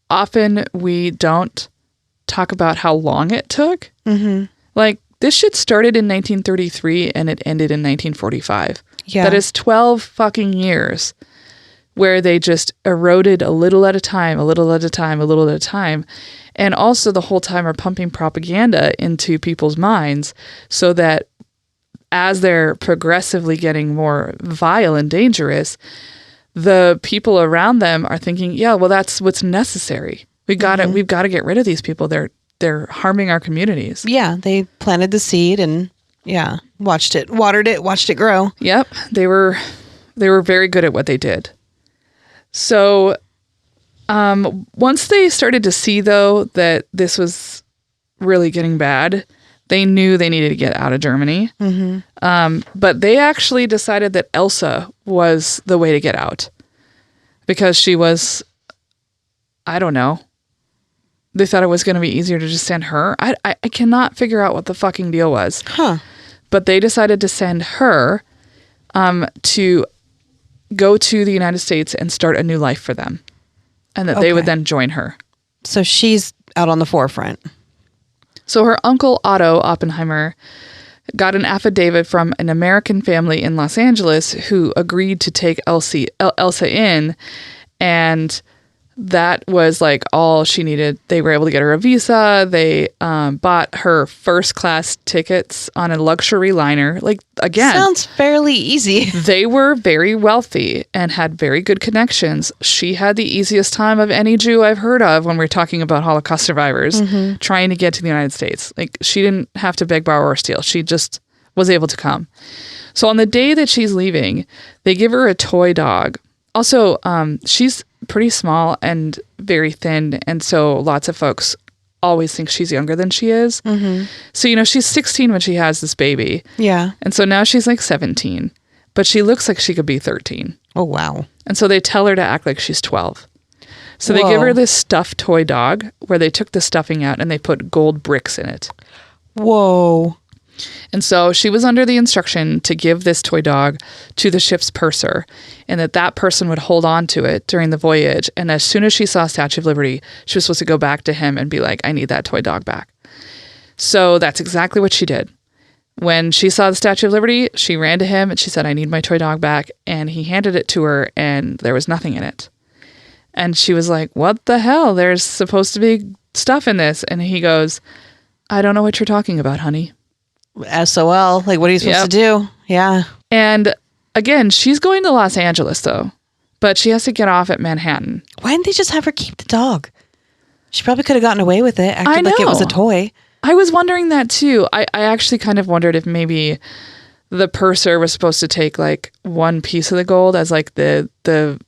often we don't talk about how long it took. Like, this shit started in 1933 and it ended in 1945. Yeah. That is 12 fucking years where they just eroded a little at a time, a little at a time, a little at a time. And also the whole time are pumping propaganda into people's minds so that as they're progressively getting more vile and dangerous, the people around them are thinking, yeah, well, that's what's necessary. We've got to get rid of these people. They're harming our communities. Yeah, they planted the seed and watched it, watered it, watched it grow. Yep, they were very good at what they did. So once they started to see, though, that this was really getting bad, They knew they needed to get out of Germany. But they actually decided that Elsa was the way to get out because she was, I don't know. They thought it was going to be easier to just send her. I cannot figure out what the fucking deal was. Huh. But they decided to send her to go to the United States and start a new life for them. And that they would then join her. So she's out on the forefront. So her uncle Otto Oppenheimer got an affidavit from an American family in Los Angeles who agreed to take Elsa in, and that was like all she needed. They were able to get her a visa. They bought her first class tickets on a luxury liner. Like, again, sounds fairly easy. They were very wealthy and had very good connections. She had the easiest time of any Jew I've heard of when we're talking about Holocaust survivors trying to get to the United States. Like, she didn't have to beg, borrow, or steal. She just was able to come. So on the day that she's leaving, they give her a toy dog. Also, she's pretty small and very thin, and so lots of folks always think she's younger than she is. So, you know, she's 16 when she has this baby. Yeah. And so now she's like 17, but she looks like she could be 13. Oh, wow. And so they tell her to act like she's 12. So they give her this stuffed toy dog where they took the stuffing out and they put gold bricks in it. Whoa. And so she was under the instruction to give this toy dog to the ship's purser, and that person would hold on to it during the voyage. And as soon as she saw Statue of Liberty, she was supposed to go back to him and be like, I need that toy dog back. So that's exactly what she did. When she saw the Statue of Liberty, she ran to him and she said, I need my toy dog back. And he handed it to her and there was nothing in it. And she was like, what the hell? There's supposed to be stuff in this. And he goes, I don't know what you're talking about, honey. SOL. Like, what are you supposed to do? Yeah. And again, she's going to Los Angeles, though. But she has to get off at Manhattan. Why didn't they just have her keep the dog? She probably could have gotten away with it, acted like it was a toy. I was wondering that, too. I actually kind of wondered if maybe the purser was supposed to take, like, one piece of the gold as, like, the like,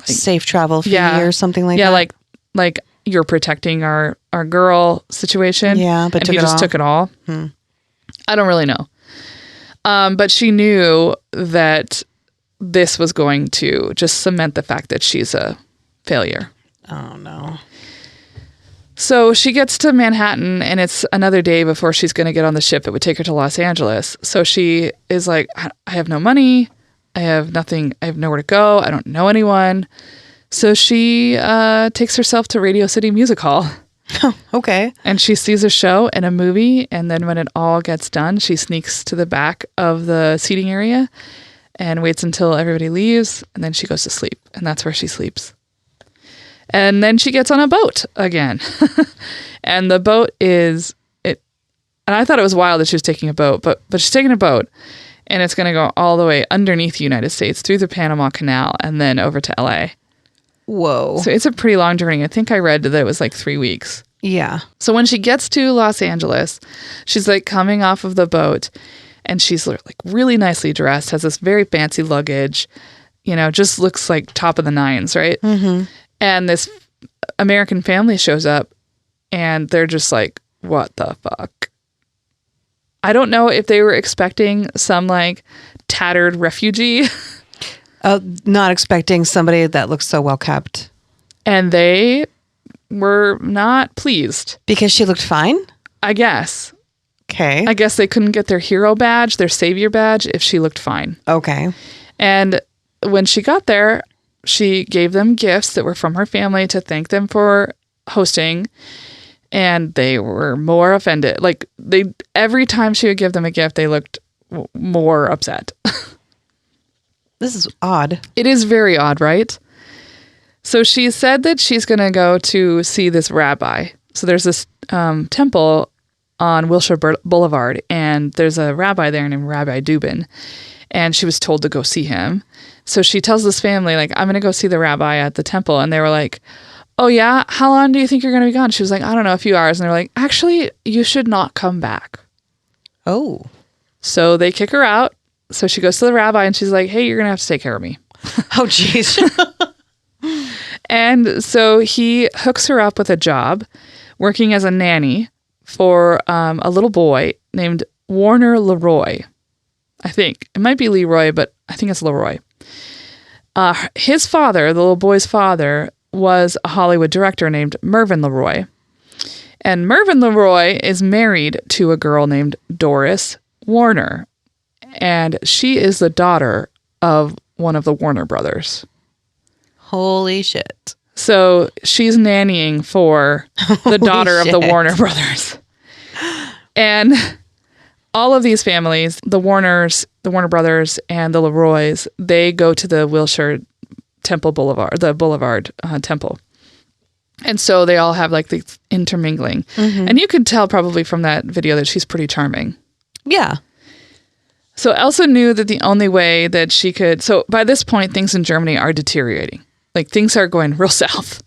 safe travel fee or something like that. Yeah, like you're protecting our girl situation. Yeah, but and he just took it all. I don't really know. But she knew that this was going to just cement the fact that she's a failure. Oh, no. So she gets to Manhattan, and it's another day before she's going to get on the ship that would take her to Los Angeles. So she is like, I have no money. I have nothing. I have nowhere to go. I don't know anyone. So she takes herself to Radio City Music Hall. Oh, okay. And she sees a show and a movie, and then when it all gets done, she sneaks to the back of the seating area and waits until everybody leaves, and then she goes to sleep, and that's where she sleeps. And then she gets on a boat again. And the boat is it. And I thought it was wild that she was taking a boat, but she's taking a boat, and it's going to go all the way underneath the United States through the Panama Canal and then over to LA. Whoa. So it's a pretty long journey. I think I read that it was like 3 weeks. Yeah. So when she gets to Los Angeles, she's like coming off of the boat, and she's like really nicely dressed, has this very fancy luggage, you know, just looks like top of the nines, right? Mm-hmm. And this American family shows up, and they're just like, what the fuck? I don't know if they were expecting some like tattered refugee. Not expecting somebody that looks so well kept. And they were not pleased. Because she looked fine? I guess. Okay. I guess they couldn't get their hero badge, their savior badge, if she looked fine. Okay. And when she got there, she gave them gifts that were from her family to thank them for hosting. And they were more offended. Like, every time she would give them a gift, they looked more upset. This is odd. It is very odd, right? So she said that she's going to go to see this rabbi. So there's this temple on Wilshire Boulevard, and there's a rabbi there named Rabbi Dubin, and she was told to go see him. So she tells this family, like, I'm going to go see the rabbi at the temple. And they were like, oh, yeah? How long do you think you're going to be gone? She was like, I don't know, a few hours. And they're like, actually, you should not come back. Oh. So they kick her out. So she goes to the rabbi and she's like, hey, you're going to have to take care of me. Oh, jeez. And so he hooks her up with a job working as a nanny for a little boy named Warner Leroy. I think. It might be Leroy, but I think it's Leroy. His father, the little boy's father, was a Hollywood director named Mervyn Leroy. And Mervyn Leroy is married to a girl named Doris Warner. And she is the daughter of one of the Warner brothers. Holy shit. So she's nannying for the daughter of the Warner brothers. And all of these families, the Warner brothers and the Leroys, they go to the Wilshire Boulevard temple. And so they all have like these intermingling. Mm-hmm. And you could tell probably from that video that she's pretty charming. Yeah. So Elsa knew that the only way that she could... So by this point, things in Germany are deteriorating. Like things are going real south.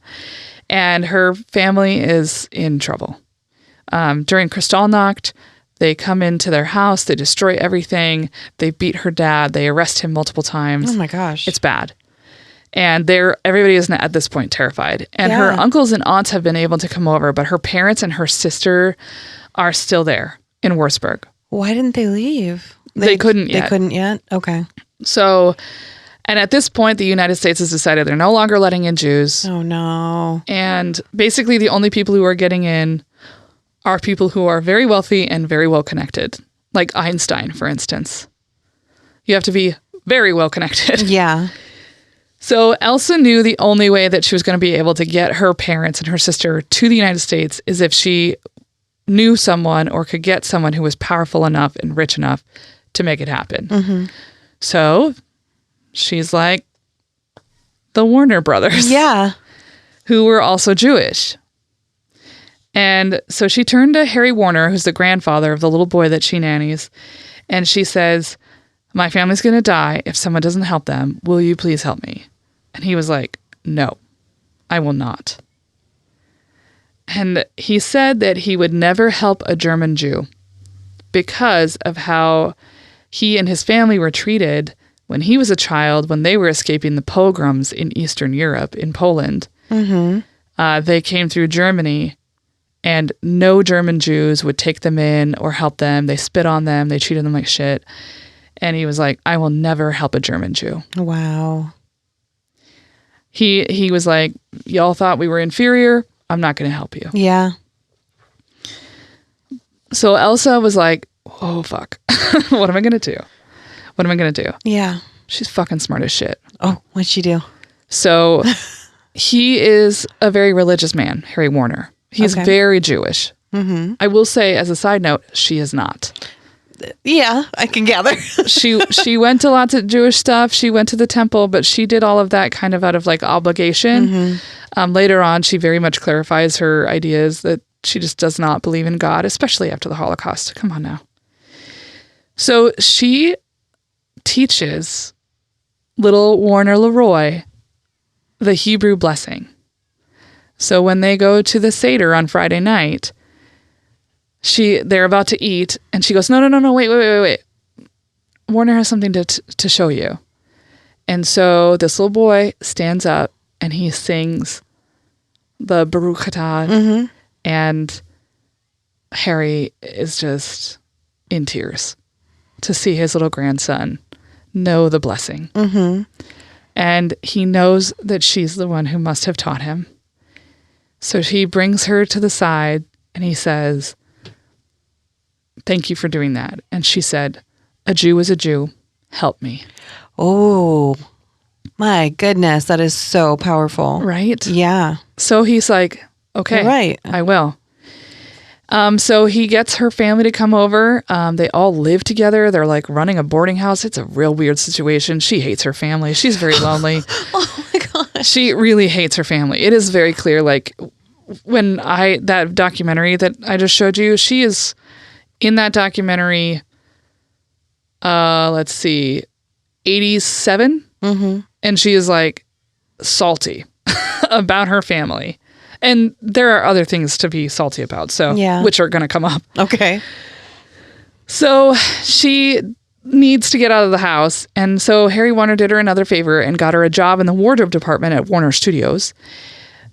And her family is in trouble. During Kristallnacht, they come into their house. They destroy everything. They beat her dad. They arrest him multiple times. Oh my gosh. It's bad. And everybody is at this point terrified. And her uncles and aunts have been able to come over, but her parents and her sister are still there in Würzburg. Why didn't they leave? They couldn't yet. They couldn't yet? Okay. So, and at this point, the United States has decided they're no longer letting in Jews. Oh, no. And basically the only people who are getting in are people who are very wealthy and very well connected. Like Einstein, for instance. You have to be very well connected. Yeah. So Elsa knew the only way that she was going to be able to get her parents and her sister to the United States is if she knew someone or could get someone who was powerful enough and rich enough to make it happen. Mm-hmm. So she's like the Warner brothers. Yeah. Who were also Jewish. And so she turned to Harry Warner, who's the grandfather of the little boy that she nannies, and she says, "My family's going to die if someone doesn't help them. Will you please help me?" And he was like, "No, I will not." And he said that he would never help a German Jew because of how he and his family were treated when he was a child, when they were escaping the pogroms in Eastern Europe, in Poland. Mm-hmm. They came through Germany, and no German Jews would take them in or help them. They spit on them. They treated them like shit. And he was like, "I will never help a German Jew." Wow. He was like, "Y'all thought we were inferior. I'm not going to help you." Yeah. So Elsa was like, "Oh, fuck. What am I going to do? What am I going to do?" Yeah. She's fucking smart as shit. Oh, what'd she do? So he is a very religious man, Harry Warner. He's very Jewish. Mm-hmm. I will say, as a side note, she is not. Yeah, I can gather. She went to lots of Jewish stuff. She went to the temple, but she did all of that kind of out of like obligation. Mm-hmm. Later on, she very much clarifies her ideas that she just does not believe in God, especially after the Holocaust. Come on now. So she teaches little Warner Leroy the Hebrew blessing. So when they go to the Seder on Friday night, they're about to eat, and she goes, no, wait. Warner has something to show you. And so this little boy stands up, and he sings the Baruch Atah, and Harry is just in tears to see his little grandson know the blessing. Mm-hmm. And he knows that she's the one who must have taught him. So he brings her to the side, and he says, "Thank you for doing that." And she said, "A Jew is a Jew. Help me." Oh, my goodness. That is so powerful. Right? Yeah. So he's like, "Okay, right. I will." So he gets her family to come over. They all live together. They're like running a boarding house. It's a real weird situation. She hates her family. She's very lonely. Oh my gosh. She really hates her family. It is very clear. Like when that documentary that I just showed you, she is in that documentary. Let's see, 87. Mm-hmm. And she is like salty about her family. And there are other things to be salty about, which are going to come up. Okay. So she needs to get out of the house. And so Harry Warner did her another favor and got her a job in the wardrobe department at Warner Studios.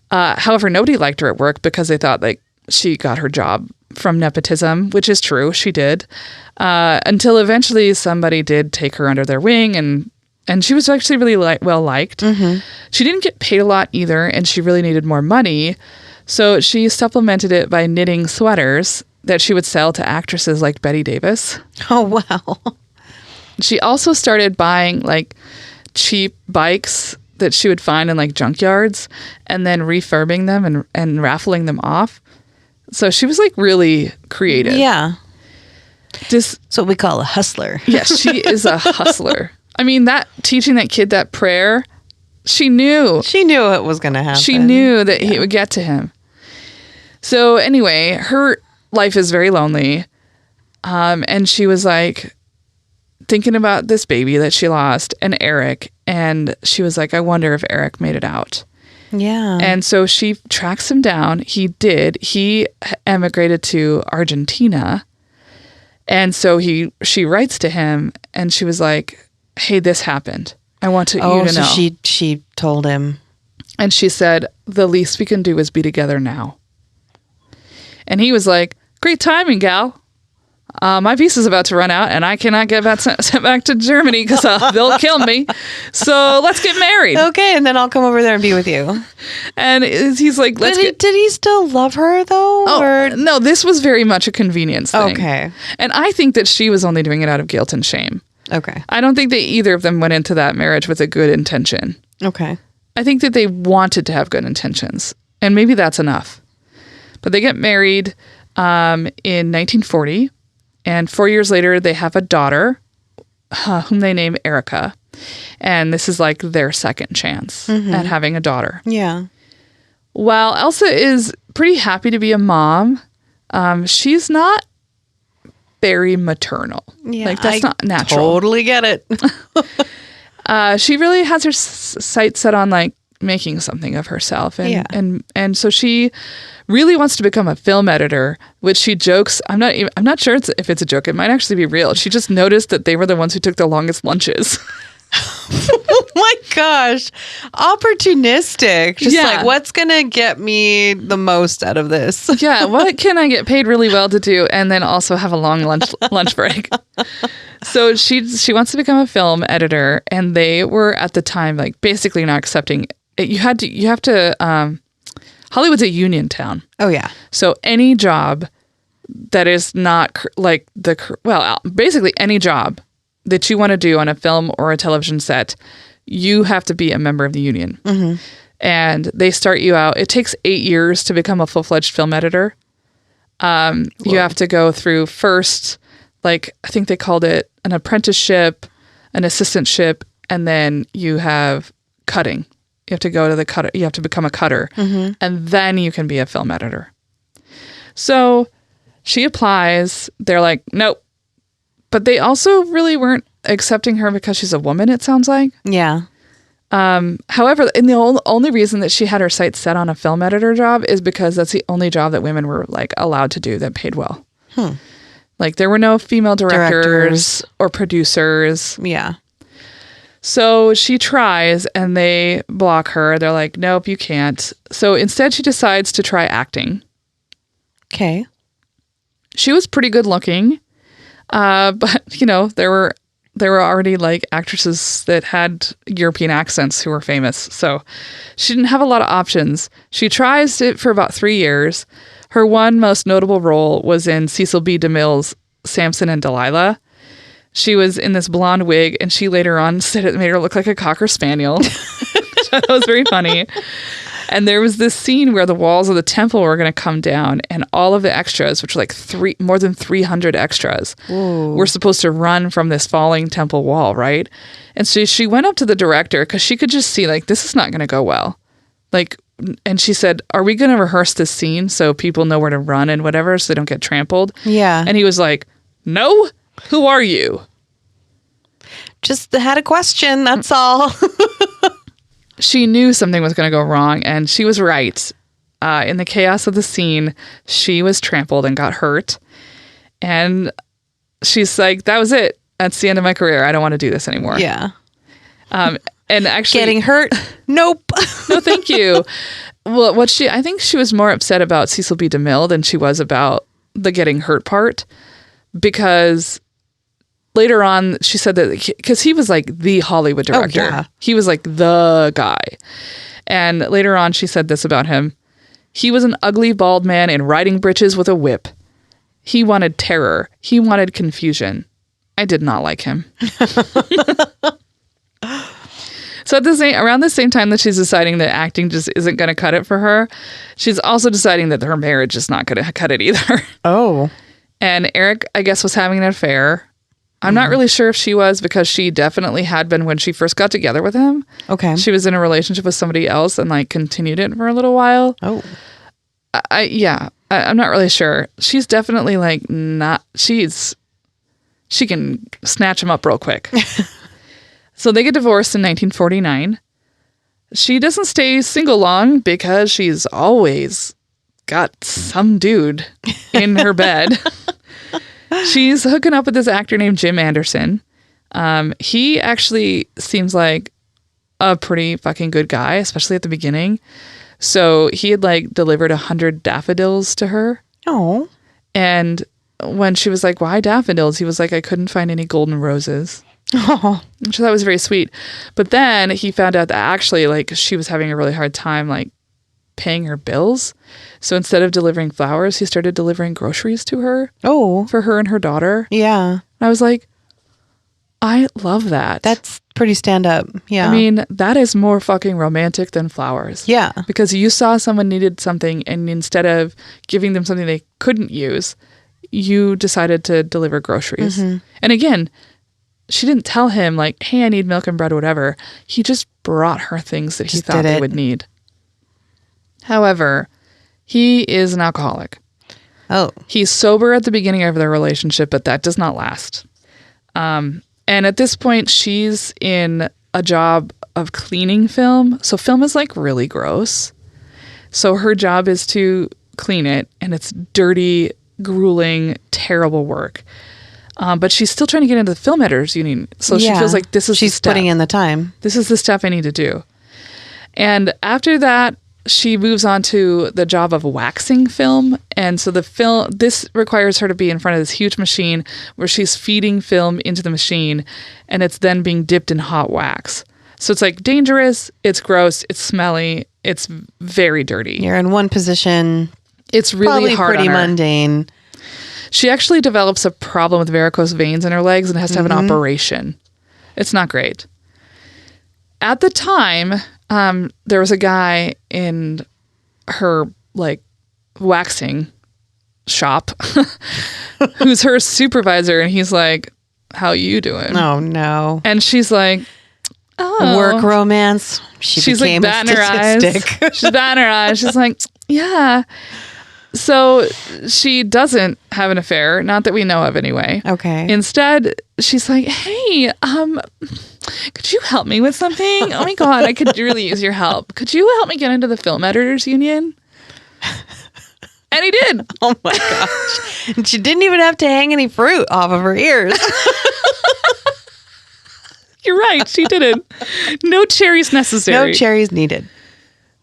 However, nobody liked her at work because they thought like she got her job from nepotism, which is true. She did. Until eventually somebody did take her under their wing, and she was actually really well liked. Mm-hmm. She didn't get paid a lot either, and she really needed more money. So she supplemented it by knitting sweaters that she would sell to actresses like Bette Davis. Oh, wow. She also started buying like cheap bikes that she would find in like junkyards and then refurbing them and raffling them off. So she was like really creative. Yeah. Just That's what we call a hustler. yes, she is a hustler. I mean, that teaching that kid that prayer, she knew. She knew it was going to happen. She knew that he would get to him. So anyway, her life is very lonely. And she was like thinking about this baby that she lost and Eric. And she was like, I wonder if Eric made it out. Yeah. And so she tracks him down. He did. He emigrated to Argentina. And so she writes to him and she was like, hey, this happened. I want you to know. She told him. And she said, the least we can do is be together now. And he was like, great timing, gal. My visa's about to run out and I cannot get sent back to Germany because they'll kill me. So let's get married. Okay, and then I'll come over there and be with you. And he's like, Did he still love her though? Oh, or? no, this was very much a convenience thing. Okay. And I think that she was only doing it out of guilt and shame. Okay. I don't think that either of them went into that marriage with a good intention. Okay. I think that they wanted to have good intentions. And maybe that's enough. But they get married in 1940. And 4 years later, they have a daughter whom they name Erica. And this is like their second chance at having a daughter. Yeah. While Elsa is pretty happy to be a mom, she's not very maternal. Yeah. Like, that's not natural. Totally get it. She really has her sights set on like making something of herself. And so she really wants to become a film editor, which she jokes. I'm not sure if it's a joke. It might actually be real. She just noticed that they were the ones who took the longest lunches. Oh my gosh. Opportunistic. Just like, what's going to get me the most out of this? Yeah. What can I get paid really well to do and then also have a long lunch break? So she wants to become a film editor, and they were at the time like basically not accepting it. You have to Hollywood's a union town. Oh yeah. So any job that is not like basically any job that you want to do on a film or a television set, you have to be a member of the union. Mm-hmm. And they start you out. It takes 8 years to become a full-fledged film editor. You have to go through first, like, I think they called it an apprenticeship, an assistantship, and then you have cutting. You have to go to the cutter. You have to become a cutter. Mm-hmm. And then you can be a film editor. So she applies. They're like, nope. But they also really weren't accepting her because she's a woman, it sounds like. Yeah. However, and the only reason that she had her sights set on a film editor job is because that's the only job that women were like allowed to do that paid well. Like there were no female directors or producers. Yeah. So she tries and they block her. They're like, nope, you can't. So instead she decides to try acting. Okay. She was pretty good looking. But you know, there were already like actresses that had European accents who were famous. So she didn't have a lot of options. She tries it for about 3 years. Her one most notable role was in Cecil B. DeMille's Samson and Delilah. She was in this blonde wig, and she later on said it made her look like a Cocker Spaniel. That was very funny. And there was this scene where the walls of the temple were going to come down, and all of the extras, which were like more than 300 extras, were supposed to run from this falling temple wall, right? And so she went up to the director because she could just see, like, this is not going to go well. Like, and she said, are we going to rehearse this scene so people know where to run and whatever so they don't get trampled? Yeah. And he was like, no? Who are you? Just had a question, that's all. She knew something was going to go wrong, and she was right. In the chaos of the scene, she was trampled and got hurt. And she's like, that was it. That's the end of my career. I don't want to do this anymore. Yeah. And actually... Getting hurt? Nope. No, thank you. Well, I think she was more upset about Cecil B. DeMille than she was about the getting hurt part, because later on she said that because he was like the Hollywood director. Oh, yeah. He was like the guy. And later on she said this about him. He was an ugly bald man in riding breeches with a whip. He wanted terror. He wanted confusion. I did not like him. So around the same time that she's deciding that acting just isn't going to cut it for her, she's also deciding that her marriage is not going to cut it either. Oh. And Eric, I guess, was having an affair. I'm not really sure if she was, because she definitely had been when she first got together with him. Okay. She was in a relationship with somebody else and like continued it for a little while. Oh. I'm not really sure. She's definitely like not, she can snatch him up real quick. So they get divorced in 1949. She doesn't stay single long because she's always got some dude in her bed. She's hooking up with this actor named Jim Anderson. He actually seems like a pretty fucking good guy, especially at the beginning. So he had like delivered 100 daffodils to her. Oh. And when she was like, why daffodils? He was like, I couldn't find any golden roses. Oh. Which I thought was very sweet. But then he found out that actually like she was having a really hard time like paying her bills. So instead of delivering flowers, he started delivering groceries to her. Oh. For her and her daughter. Yeah. And I was like, I love that. That's pretty stand up. Yeah. I mean, that is more fucking romantic than flowers. Yeah. Because you saw someone needed something, and instead of giving them something they couldn't use, you decided to deliver groceries. Mm-hmm. And again, she didn't tell him like, hey, I need milk and bread or whatever. He just brought her things that he thought they would need. However, he is an alcoholic. Oh. He's sober at the beginning of their relationship, but that does not last. And at this point, she's in a job of cleaning film. So film is like really gross. So her job is to clean it, and it's dirty, grueling, terrible work. But she's still trying to get into the film editors union. So she feels like this is she's putting in the time. This is the stuff I need to do. And after that, she moves on to the job of waxing film. And so this requires her to be in front of this huge machine where she's feeding film into the machine, and it's then being dipped in hot wax. So it's like dangerous, it's gross, it's smelly, it's very dirty. You're in one position. It's really probably hard pretty on her. mundane. She actually develops a problem with varicose veins in her legs and has to have an operation. It's not great. At the time, there was a guy in her like waxing shop who's her supervisor, and he's like, how you doing? Oh no. And she's like, oh. Work romance. She's like batting her eyes. She's batting her eyes. She's like, yeah. So she doesn't have an affair, not that we know of anyway. Okay. Instead, she's like, hey, could you help me with something? Oh my God, I could really use your help. Could you help me get into the film editors union? And he did. Oh my gosh. And she didn't even have to hang any fruit off of her ears. You're right. She didn't. No cherries necessary. No cherries needed.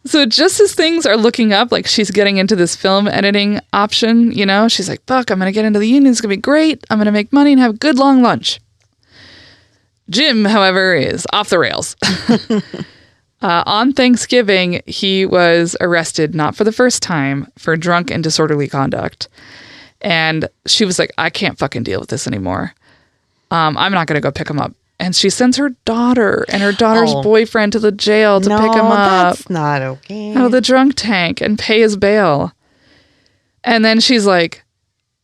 So just as things are looking up, like she's getting into this film editing option, you know, she's like, fuck, I'm going to get into the union. It's going to be great. I'm going to make money and have a good long lunch. Jim, however, is off the rails. On Thanksgiving, he was arrested, not for the first time, for drunk and disorderly conduct. And she was like, I can't fucking deal with this anymore. I'm not going to go pick him up. And she sends her daughter and her daughter's boyfriend to the jail to pick him up. That's not okay. Out of the drunk tank and pay his bail. And then she's like,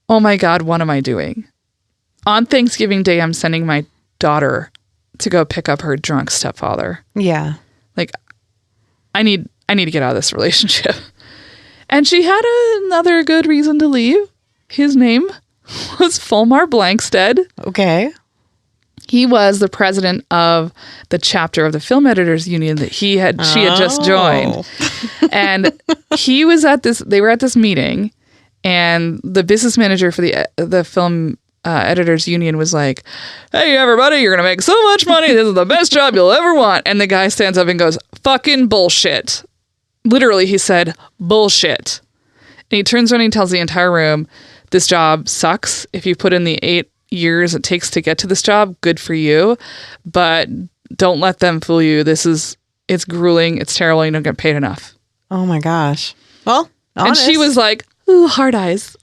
oh my God, what am I doing? On Thanksgiving Day, I'm sending my daughter to go pick up her drunk stepfather. Yeah. Like, I need to get out of this relationship. And she had another good reason to leave. His name was Fulmar Blangsted. Okay. He was the president of the chapter of the Film Editors Union that she had just joined. And he was they were at this meeting, and the business manager for the Film Editors Union was like, hey, everybody, you're going to make so much money. This is the best job you'll ever want. And the guy stands up and goes, fucking bullshit. Literally, he said, bullshit. And he turns around and he tells the entire room this job sucks. If you put in the 8 years it takes to get to this job, good for you. But don't let them fool you. It's grueling. It's terrible. You don't get paid enough. Oh my gosh. Well, honest. And she was like, ooh, hard eyes.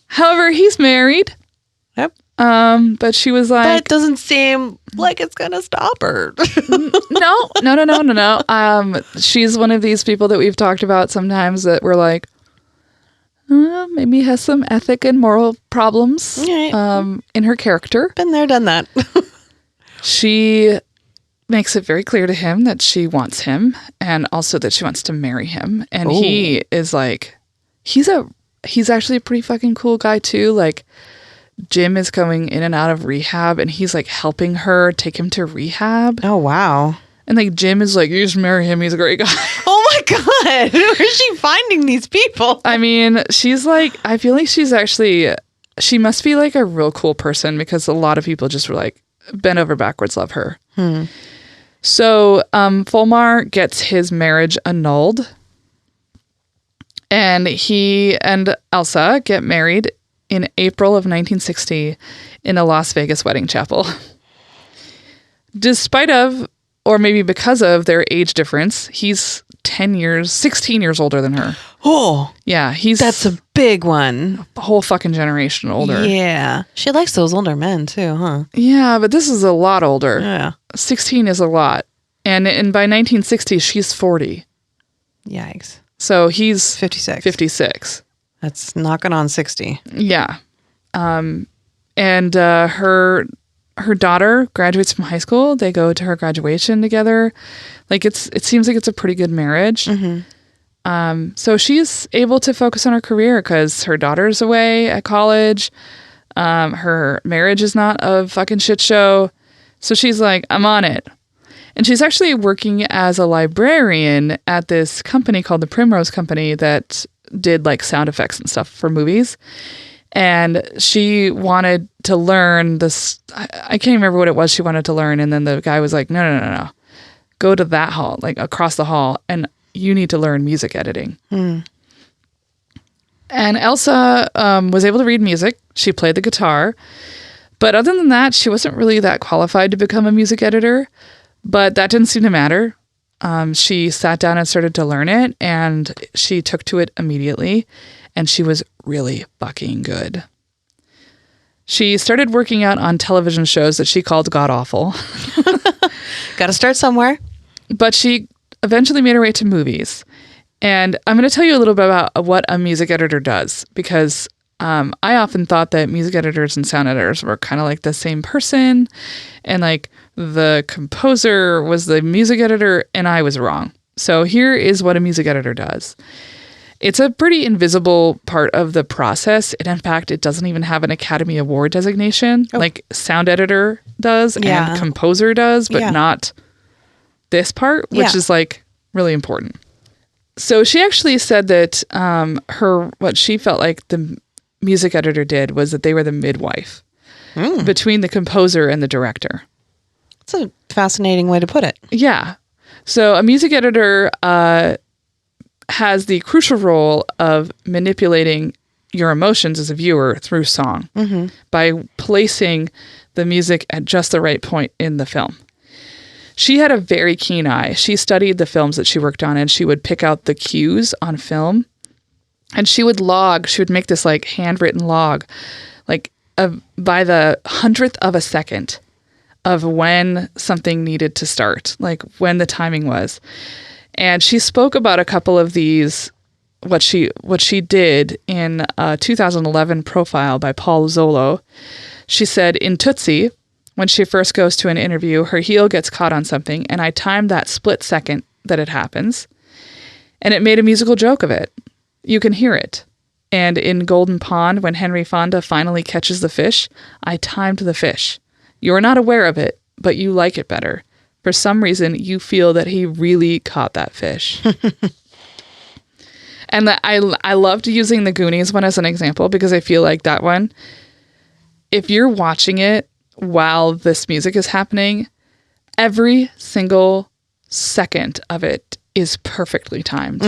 However, he's married. Yep. But she was like, that doesn't seem like it's gonna stop her. No. She's one of these people that we've talked about sometimes that we're like, maybe has some ethic and moral problems Right. In her character. Been there, done that. She makes it very clear to him that she wants him and also that she wants to marry him. And he is like, he's actually a pretty fucking cool guy too. Like, Jim is coming in and out of rehab and he's like helping her take him to rehab. Oh, wow. And like Jim is like, you just marry him. He's a great guy. Oh my God. Where is she finding these people? I mean, she's like, I feel like she must be like a real cool person because a lot of people just were like bent over backwards love her. So Fulmar gets his marriage annulled and he and Elsa get married in April of 1960 in a Las Vegas wedding chapel. Despite of, or maybe because of their age difference, he's 16 years older than her. Oh, Yeah, that's a big one. a whole fucking generation older. Yeah. She likes those older men too, huh? Yeah, but this is a lot older. Yeah. 16 is a lot. And by 1960, she's 40. Yikes. So he's 56. 56. That's knocking on 60. Yeah. And her daughter graduates from high school. They go to her graduation together. Like it seems like it's a pretty good marriage. So she's able to focus on her career because her daughter's away at college. Her marriage is not a fucking shit show. So she's like, I'm on it. And she's actually working as a librarian at this company called the Primrose Company that did like sound effects and stuff for movies. And she wanted to learn this. I can't remember what it was she wanted to learn. And then the guy was like, no. Go to that hall, like across the hall. And you need to learn music editing. And Elsa was able to read music. She played the guitar. But other than that, she wasn't really that qualified to become a music editor. But that didn't seem to matter. She sat down and started to learn it, and she took to it immediately, and she was really fucking good. She started working out on television shows that she called god-awful. Got to start somewhere. But she eventually made her way to movies. And I'm going to tell you a little bit about what a music editor does, because I often thought that music editors and sound editors were kind of like the same person, and like the composer was the music editor, and I was wrong. So here is what a music editor does. It's a pretty invisible part of the process. And in fact, it doesn't even have an Academy Award designation like sound editor does and composer does, but not this part, which is like really important. So she actually said that what she felt like the music editor did was that they were the midwife between the composer and the director. That's a fascinating way to put it. Yeah. So a music editor has the crucial role of manipulating your emotions as a viewer through song by placing the music at just the right point in the film. She had a very keen eye. She studied the films that she worked on, and she would pick out the cues on film, and she would make this like handwritten log, like by the 100th of a second of when something needed to start, like when the timing was. And she spoke about a couple of these, what she did in a 2011 profile by Paul Zolo. She said, in Tootsie, when she first goes to an interview, her heel gets caught on something, and I timed that split second that it happens, and it made a musical joke of it. You can hear it. And in Golden Pond, when Henry Fonda finally catches the fish, I timed the fish. You're not aware of it, but you like it better. For some reason, you feel that he really caught that fish. And I loved using the Goonies one as an example because I feel like that one, if you're watching it while this music is happening, every single second of it is perfectly timed.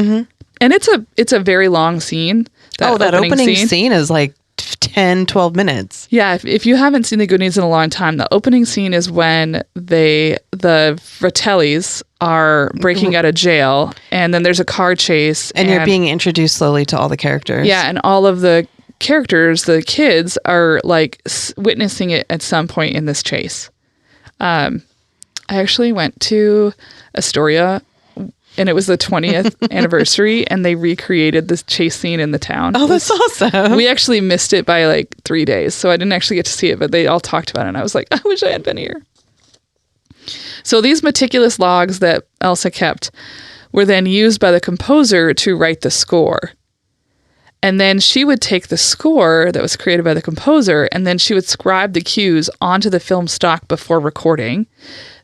And And it's a very long scene. That opening scene is like 10, 12 minutes. Yeah, if you haven't seen The Goonies in a long time, the opening scene is when the Fratellis are breaking out of jail, and then there's a car chase. And you're being introduced slowly to all the characters. Yeah, and all of the characters, the kids, are like witnessing it at some point in this chase. I actually went to Astoria, and it was the 20th anniversary, and they recreated this chase scene in the town. Oh, that's awesome. We actually missed it by like 3 days, so I didn't actually get to see it, but they all talked about it, and I was like, I wish I had been here. So these meticulous logs that Elsa kept were then used by the composer to write the score. And then she would take the score that was created by the composer, and then she would scribe the cues onto the film stock before recording.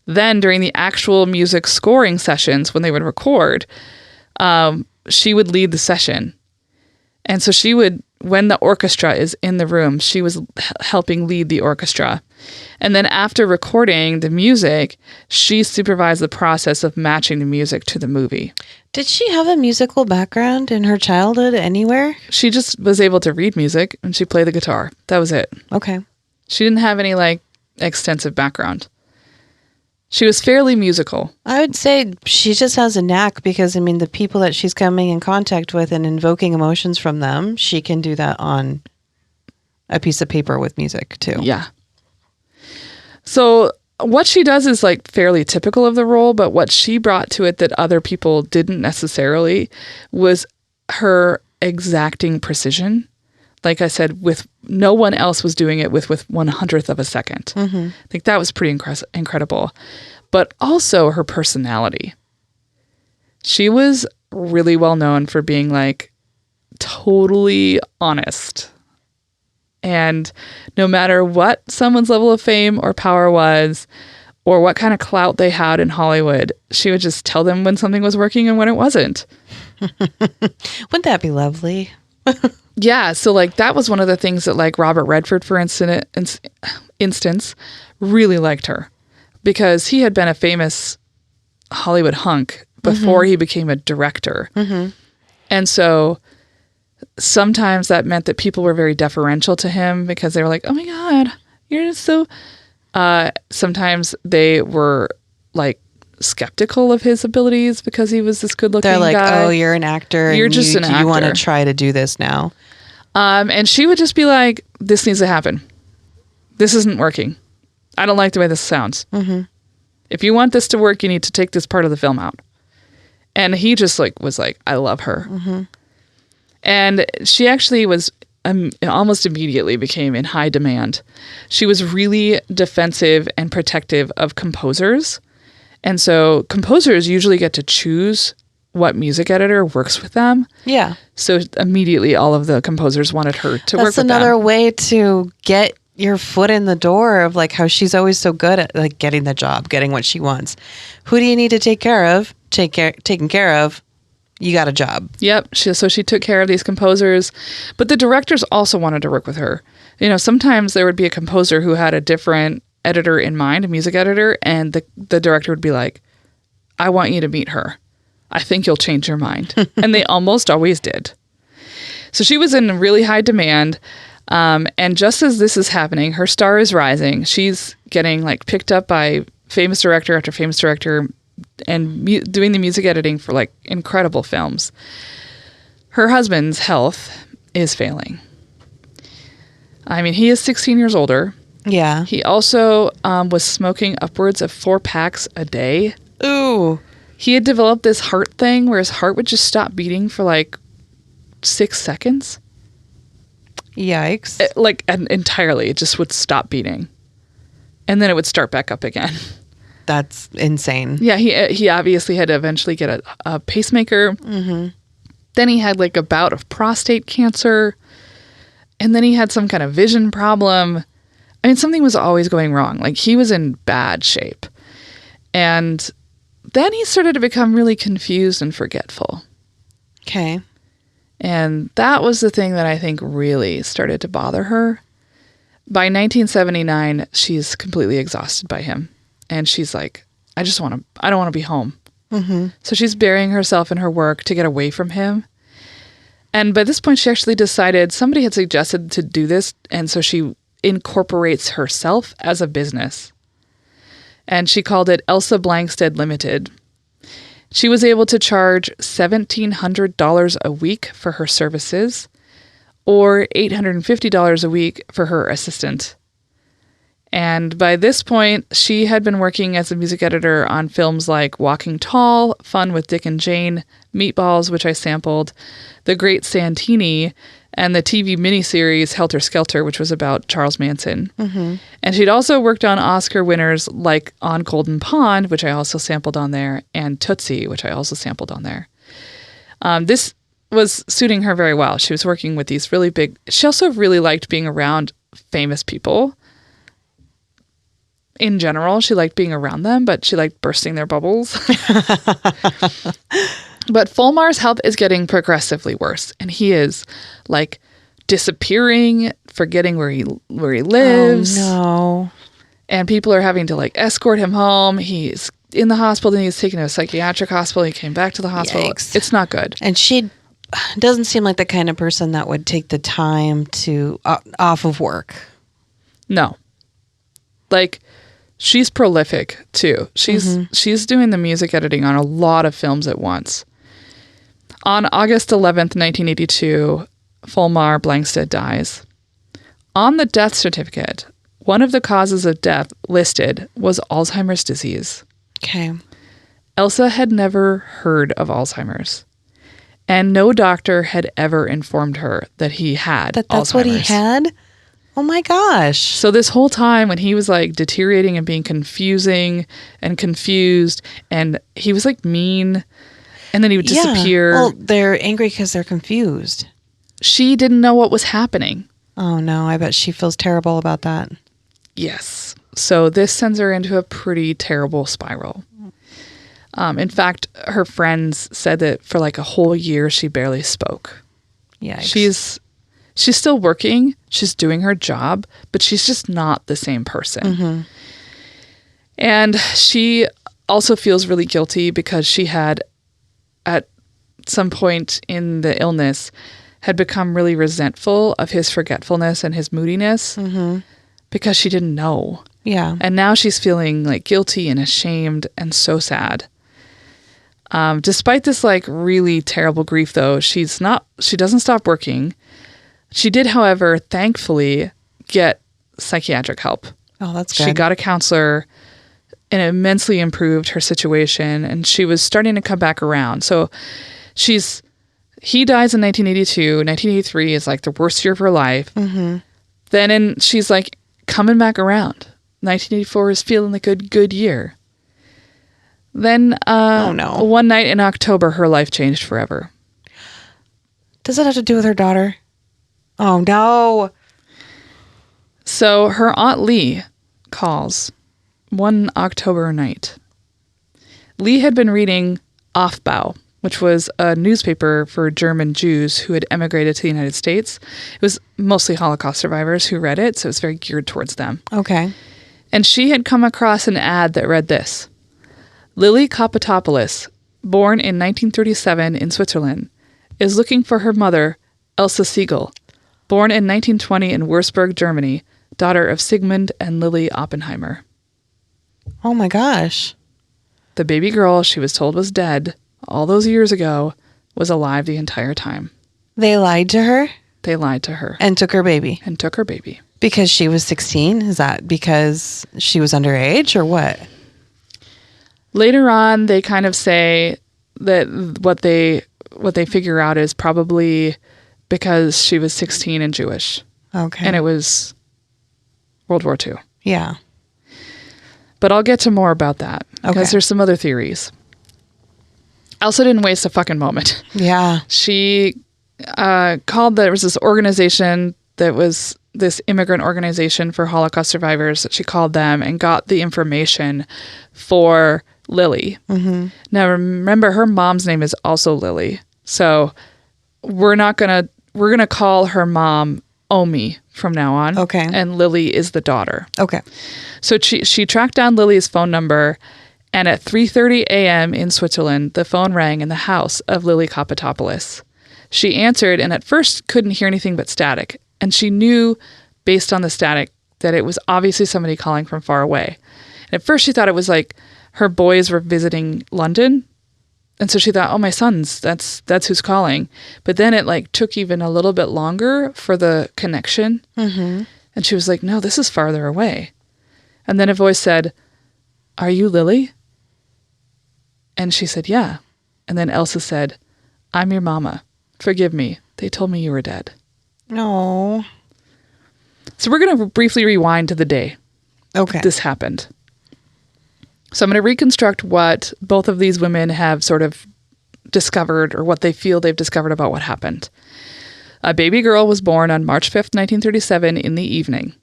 Then during the actual music scoring sessions, when they would record, she would lead the session. And so she would, when the orchestra is in the room, she was helping lead the orchestra. And then after recording the music, she supervised the process of matching the music to the movie. Did she have a musical background in her childhood anywhere? She just was able to read music, and she played the guitar. That was it. Okay. She didn't have any like extensive background. She was fairly musical. I would say she just has a knack because, I mean, the people that she's coming in contact with and invoking emotions from them, she can do that on a piece of paper with music too. Yeah. So what she does is like fairly typical of the role, but what she brought to it that other people didn't necessarily was her exacting precision. Like I said, with no one else was doing it with 1/100th of a second. Mm-hmm. I think that was pretty incredible. But also her personality. She was really well known for being like totally honest. And no matter what someone's level of fame or power was, or what kind of clout they had in Hollywood, she would just tell them when something was working and when it wasn't. Wouldn't that be lovely? Yeah, so like that was one of the things that like Robert Redford, for instance, really liked her because he had been a famous Hollywood hunk before he became a director. Mm-hmm. And so sometimes that meant that people were very deferential to him because they were like, oh my God, you're so... sometimes they were like skeptical of his abilities because he was this good-looking guy. They're like, oh, you're an actor. You're just an actor. You want to try to do this now. And she would just be like, this needs to happen. This isn't working. I don't like the way this sounds. Mm-hmm. If you want this to work, you need to take this part of the film out. And he just like was like, I love her. Mm-hmm. And she actually was almost immediately became in high demand. She was really defensive and protective of composers. And so composers usually get to choose what music editor works with them. Yeah. So immediately all of the composers wanted her to work with them. That's another way to get your foot in the door of like how she's always so good at like getting the job, getting what she wants. Who do you need to take care of? Taken care of. You got a job. Yep. So she took care of these composers, but the directors also wanted to work with her. You know, sometimes there would be a composer who had a different editor in mind, a music editor, and the director would be like, I want you to meet her. I think you'll change your mind. And they almost always did. So she was in really high demand. And just as this is happening, her star is rising. She's getting like picked up by famous director after famous director and doing the music editing for like incredible films. Her husband's health is failing. I mean, he is 16 years older. Yeah. He also was smoking upwards of 4 packs a day. Ooh. He had developed this heart thing where his heart would just stop beating for like 6 seconds. Yikes. Entirely. It just would stop beating. And then it would start back up again. That's insane. Yeah, he obviously had to eventually get a pacemaker. Mm-hmm. Then he had like a bout of prostate cancer. And then he had some kind of vision problem. I mean, something was always going wrong. Like he was in bad shape. And then he started to become really confused and forgetful. Okay. And that was the thing that I think really started to bother her. By 1979, she's completely exhausted by him. And she's like, I don't want to be home. Mm-hmm. So she's burying herself in her work to get away from him. And by this point, she actually decided somebody had suggested to do this. And so she incorporates herself as a business. And she called it Elsa Blangsted Limited. She was able to charge $1,700 a week for her services or $850 a week for her assistant. And by this point, she had been working as a music editor on films like Walking Tall, Fun with Dick and Jane, Meatballs, which I sampled, The Great Santini, and the TV miniseries Helter Skelter, which was about Charles Manson. Mm-hmm. And she'd also worked on Oscar winners like On Golden Pond, which I also sampled on there, and Tootsie, which I also sampled on there. This was suiting her very well. She was working with these really big... She also really liked being around famous people. In general, she liked being around them, but she liked bursting their bubbles. But Fulmar's health is getting progressively worse, and he is like disappearing, forgetting where he lives. Oh, no. And people are having to like escort him home. He's in the hospital, then he's taken to a psychiatric hospital. He came back to the hospital. Yikes. It's not good. And she doesn't seem like the kind of person that would take the time to off of work. No. Like, she's prolific too. She's doing the music editing on a lot of films at once. On August 11th, 1982, Fulmar Blangsted dies. On the death certificate, one of the causes of death listed was Alzheimer's disease. Okay. Elsa had never heard of Alzheimer's, and no doctor had ever informed her that he had That's Alzheimer's. what he had? Oh my gosh. So this whole time when he was like deteriorating and being confusing and confused, and he was like mean, and then he would disappear. Well, they're angry because they're confused. She didn't know what was happening. Oh no, I bet she feels terrible about that. Yes. So this sends her into a pretty terrible spiral. In fact, her friends said that for like a whole year, she barely spoke. Yeah. She's still working. She's doing her job, but she's just not the same person. Mm-hmm. And she also feels really guilty because she had, at some point in the illness, had become really resentful of his forgetfulness and his moodiness because she didn't know. Yeah. And now she's feeling like guilty and ashamed and so sad. Despite this like really terrible grief though, she doesn't stop working. She did, however, thankfully get psychiatric help. Oh, that's good. She got a counselor and immensely improved her situation, and she was starting to come back around. So he dies in 1982. 1983 is like the worst year of her life. Mm-hmm. Then she's like coming back around. 1984 is feeling like a good year. Then one night in October, her life changed forever. Does it have to do with her daughter? Oh, no. So her Aunt Lee calls one October night. Lee had been reading Aufbau, which was a newspaper for German Jews who had emigrated to the United States. It was mostly Holocaust survivors who read it, so it was very geared towards them. Okay. And she had come across an ad that read this: Lily Kapitopoulos, born in 1937 in Switzerland, is looking for her mother, Elsa Siegel, born in 1920 in Würzburg, Germany, daughter of Sigmund and Lily Oppenheimer. Oh my gosh. The baby girl she was told was dead all those years ago was alive the entire time. They lied to her? They lied to her. And took her baby? And took her baby. Because she was 16? Is that because she was underage or what? Later on, they kind of say that what they figure out is probably because she was 16 and Jewish. Okay. And it was World War II. Yeah. But I'll get to more about that because there's some other theories. Elsa didn't waste a fucking moment. Yeah. She called, there was this organization that was this immigrant organization for Holocaust survivors. She called them and got the information for Lily. Mm-hmm. Now, remember, her mom's name is also Lily. So we're going to call her mom Omi from now on. Okay. And Lily is the daughter. Okay. So she tracked down Lily's phone number, and at 3:30 a.m. in Switzerland, the phone rang in the house of Lily Kapitopoulos. She answered and at first couldn't hear anything but static. And she knew, based on the static, that it was obviously somebody calling from far away. And at first she thought it was like her boys were visiting London. And so she thought, oh, my sons, that's who's calling. But then it like took even a little bit longer for the connection. Mm-hmm. And she was like, no, this is farther away. And then a voice said, are you Lily? And she said, yeah. And then Elsa said, I'm your mama. Forgive me. They told me you were dead. No. So we're going to briefly rewind to the day this happened. So I'm going to reconstruct what both of these women have sort of discovered or what they feel they've discovered about what happened. A baby girl was born on March 5th, 1937 in the evening.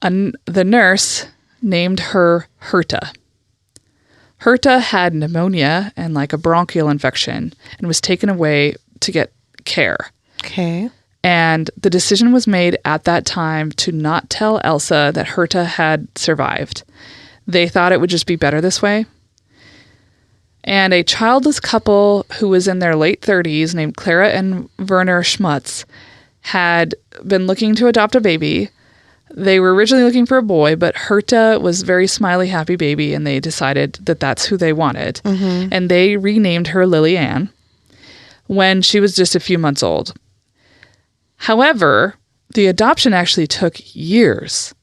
The nurse named her Herta. Herta had pneumonia and like a bronchial infection and was taken away to get care. Okay. And the decision was made at that time to not tell Elsa that Herta had survived. They thought it would just be better this way. And a childless couple who was in their late 30s named Clara and Werner Schmutz had been looking to adopt a baby. They were originally looking for a boy, but Herta was a very smiley, happy baby, and they decided that that's who they wanted. Mm-hmm. And they renamed her Lily Ann when she was just a few months old. However, the adoption actually took years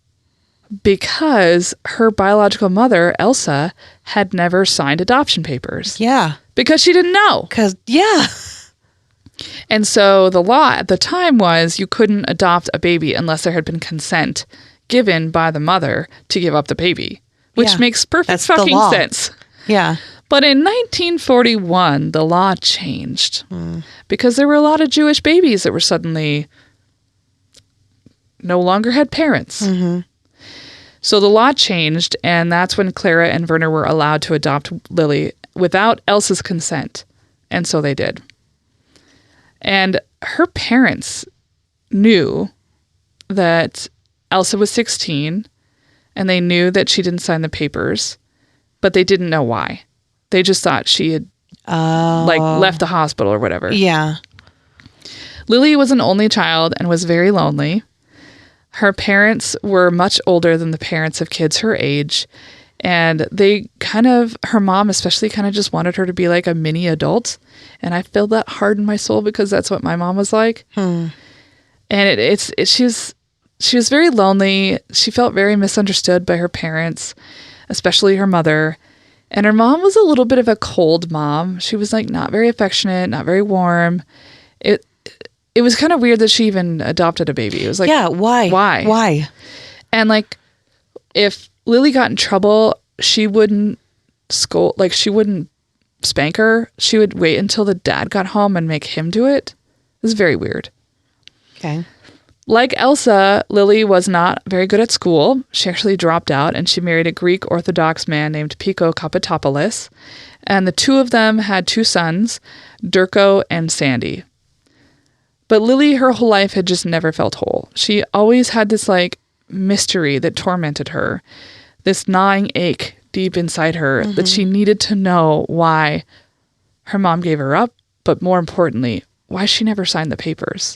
because her biological mother, Elsa, had never signed adoption papers. Yeah. Because she didn't know. And so the law at the time was you couldn't adopt a baby unless there had been consent given by the mother to give up the baby, which makes perfect fucking sense. Yeah. But in 1941, the law changed because there were a lot of Jewish babies that were suddenly no longer had parents. Mm-hmm. So the law changed, and that's when Clara and Werner were allowed to adopt Lily without Elsa's consent. And so they did. And her parents knew that Elsa was 16, and they knew that she didn't sign the papers, but they didn't know why. They just thought she had left the hospital or whatever. Yeah. Lily was an only child and was very lonely. Her parents were much older than the parents of kids her age. And they her mom especially kind of just wanted her to be like a mini adult. And I feel that hard in my soul because that's what my mom was like. And she was very lonely. She felt very misunderstood by her parents, especially her mother. And her mom was a little bit of a cold mom. She was like not very affectionate, not very warm. It was kind of weird that she even adopted a baby. It was like, yeah, why? Why? And like, if Lily got in trouble, she wouldn't scold, like she wouldn't spank her. She would wait until the dad got home and make him do it. It was very weird. Okay. Like Elsa, Lily was not very good at school. She actually dropped out and she married a Greek Orthodox man named Pico Kapatopoulos. And the two of them had two sons, Durko and Sandy. But Lily, her whole life, had just never felt whole. She always had this like mystery that tormented her, this gnawing ache deep inside her that she needed to know why her mom gave her up, but more importantly, why she never signed the papers.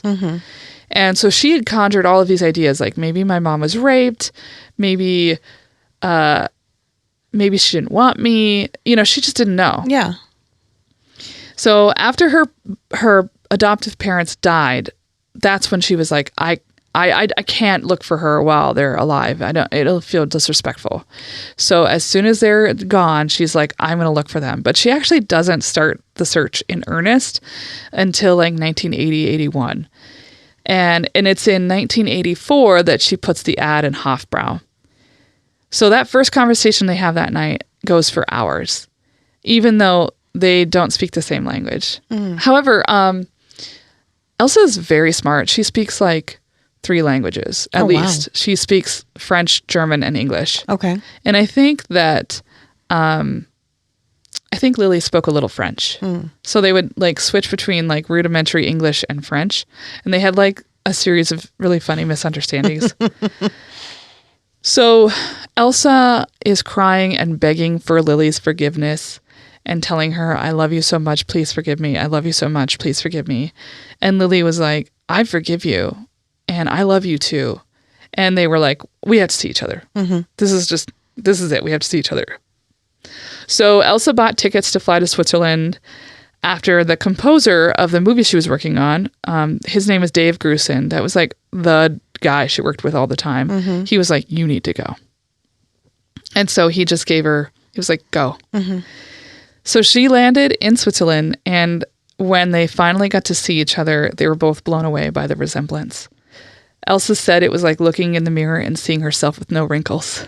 And so she had conjured all of these ideas, like maybe my mom was raped, maybe she didn't want me. You know, she just didn't know. Yeah. So after her adoptive parents died, that's when she was like, I can't look for her while they're alive. It'll feel disrespectful. So as soon as they're gone, she's like, I'm going to look for them. But she actually doesn't start the search in earnest until like 1980, 81. And it's in 1984 that she puts the ad in Hofbrau. So that first conversation they have that night goes for hours, even though they don't speak the same language. However, Elsa is very smart. She speaks like 3 languages, at least. Wow. She speaks French, German, and English. Okay. And I think that, Lily spoke a little French. So they would like switch between like rudimentary English and French. And they had like a series of really funny misunderstandings. So Elsa is crying and begging for Lily's forgiveness. and telling her, I love you so much, please forgive me. I love you so much, please forgive me. And Lily was like, I forgive you and I love you too. And they were like, we have to see each other. This is it. We have to see each other. So Elsa bought tickets to fly to Switzerland after the composer of the movie she was working on. His name is Dave Grusin. That was like the guy she worked with all the time. He was like, you need to go. And so he just gave her, he was like, go. So she landed in Switzerland, and when they finally got to see each other, they were both blown away by the resemblance. Elsa said it was like looking in the mirror and seeing herself with no wrinkles.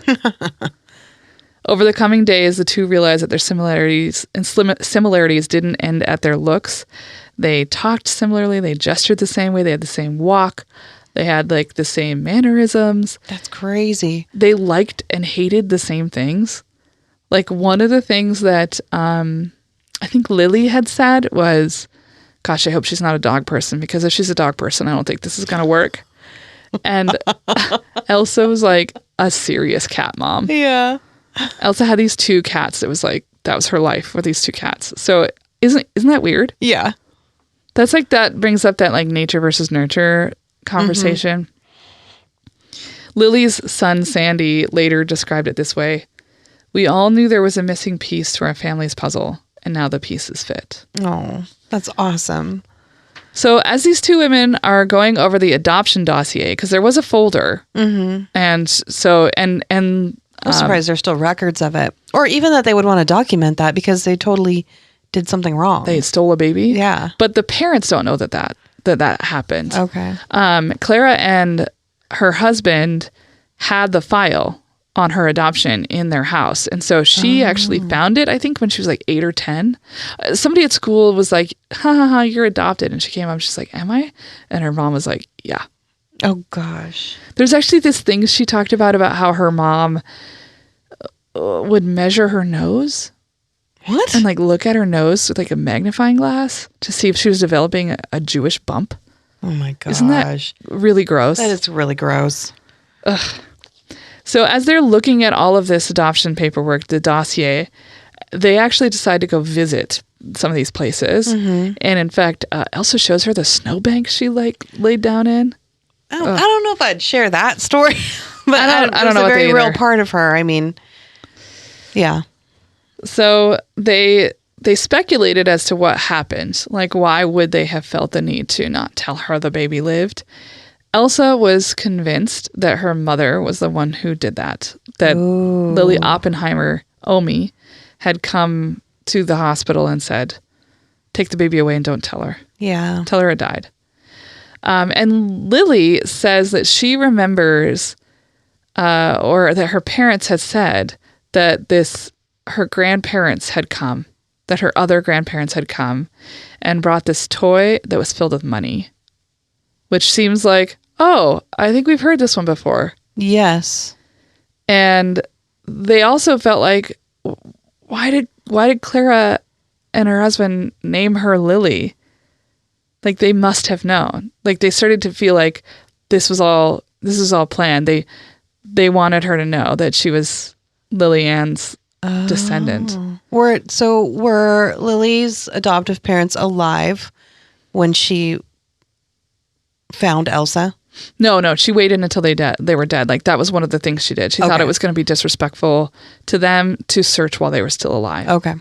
Over the coming days, the two realized that their similarities didn't end at their looks. They talked similarly. They gestured the same way. They had the same walk. They had like the same mannerisms. That's crazy. They liked and hated the same things. Like one of the things that I think Lily had said was, gosh, I hope she's not a dog person, because if she's a dog person, I don't think this is going to work. And Elsa was like a serious cat mom. Yeah. Elsa had these two cats. It was like, that was her life with these two cats. So isn't that weird? Yeah. That's like, that brings up that like nature versus nurture conversation. Lily's son, Sandy, later described it this way. We all knew there was a missing piece to our family's puzzle, and now the pieces fit. Oh, that's awesome. So as these two women are going over the adoption dossier, because there was a folder, and so, and I'm surprised there's still records of it. Or even that they would want to document that, because they totally did something wrong. they stole a baby. Yeah. But the parents don't know that happened. Okay. Clara and her husband had the file on her adoption in their house. And so she actually found it, I think, when she was like 8 or 10. Somebody at school was like, ha ha ha, you're adopted. And she came up, she's like, am I? And her mom was like, yeah. Oh, gosh. There's actually this thing she talked about how her mom would measure her nose. What? And like look at her nose with like a magnifying glass to see if she was developing a Jewish bump. Oh, my gosh. Isn't that really gross? That is really gross. So as they're looking at all of this adoption paperwork, the dossier, they actually decide to go visit some of these places. And in fact, Elsa shows her the snowbank she like laid down in. I don't know if I'd share that story, but I don't know. It's a what very they real either. part of her. I mean, yeah. So they speculated as to what happened. Like, why would they have felt the need to not tell her the baby lived? Elsa was convinced that her mother was the one who did that. That Lily Oppenheimer, Omi, had come to the hospital and said, take the baby away and don't tell her. Yeah. Tell her it died. And Lily says that she remembers, or that her parents had said that her grandparents had come, that her other grandparents had come and brought this toy that was filled with money, which seems like, oh, I think we've heard this one before. Yes. And they also felt like, why did Clara and her husband name her Lily? Like, they must have known. Like, they started to feel like this was all planned. They wanted her to know that she was Lily Ann's descendant. Were Lily's adoptive parents alive when she found Elsa? No, she waited until they were dead. Like, that was one of the things she did. She thought it was going to be disrespectful to them to search while they were still alive. Okay.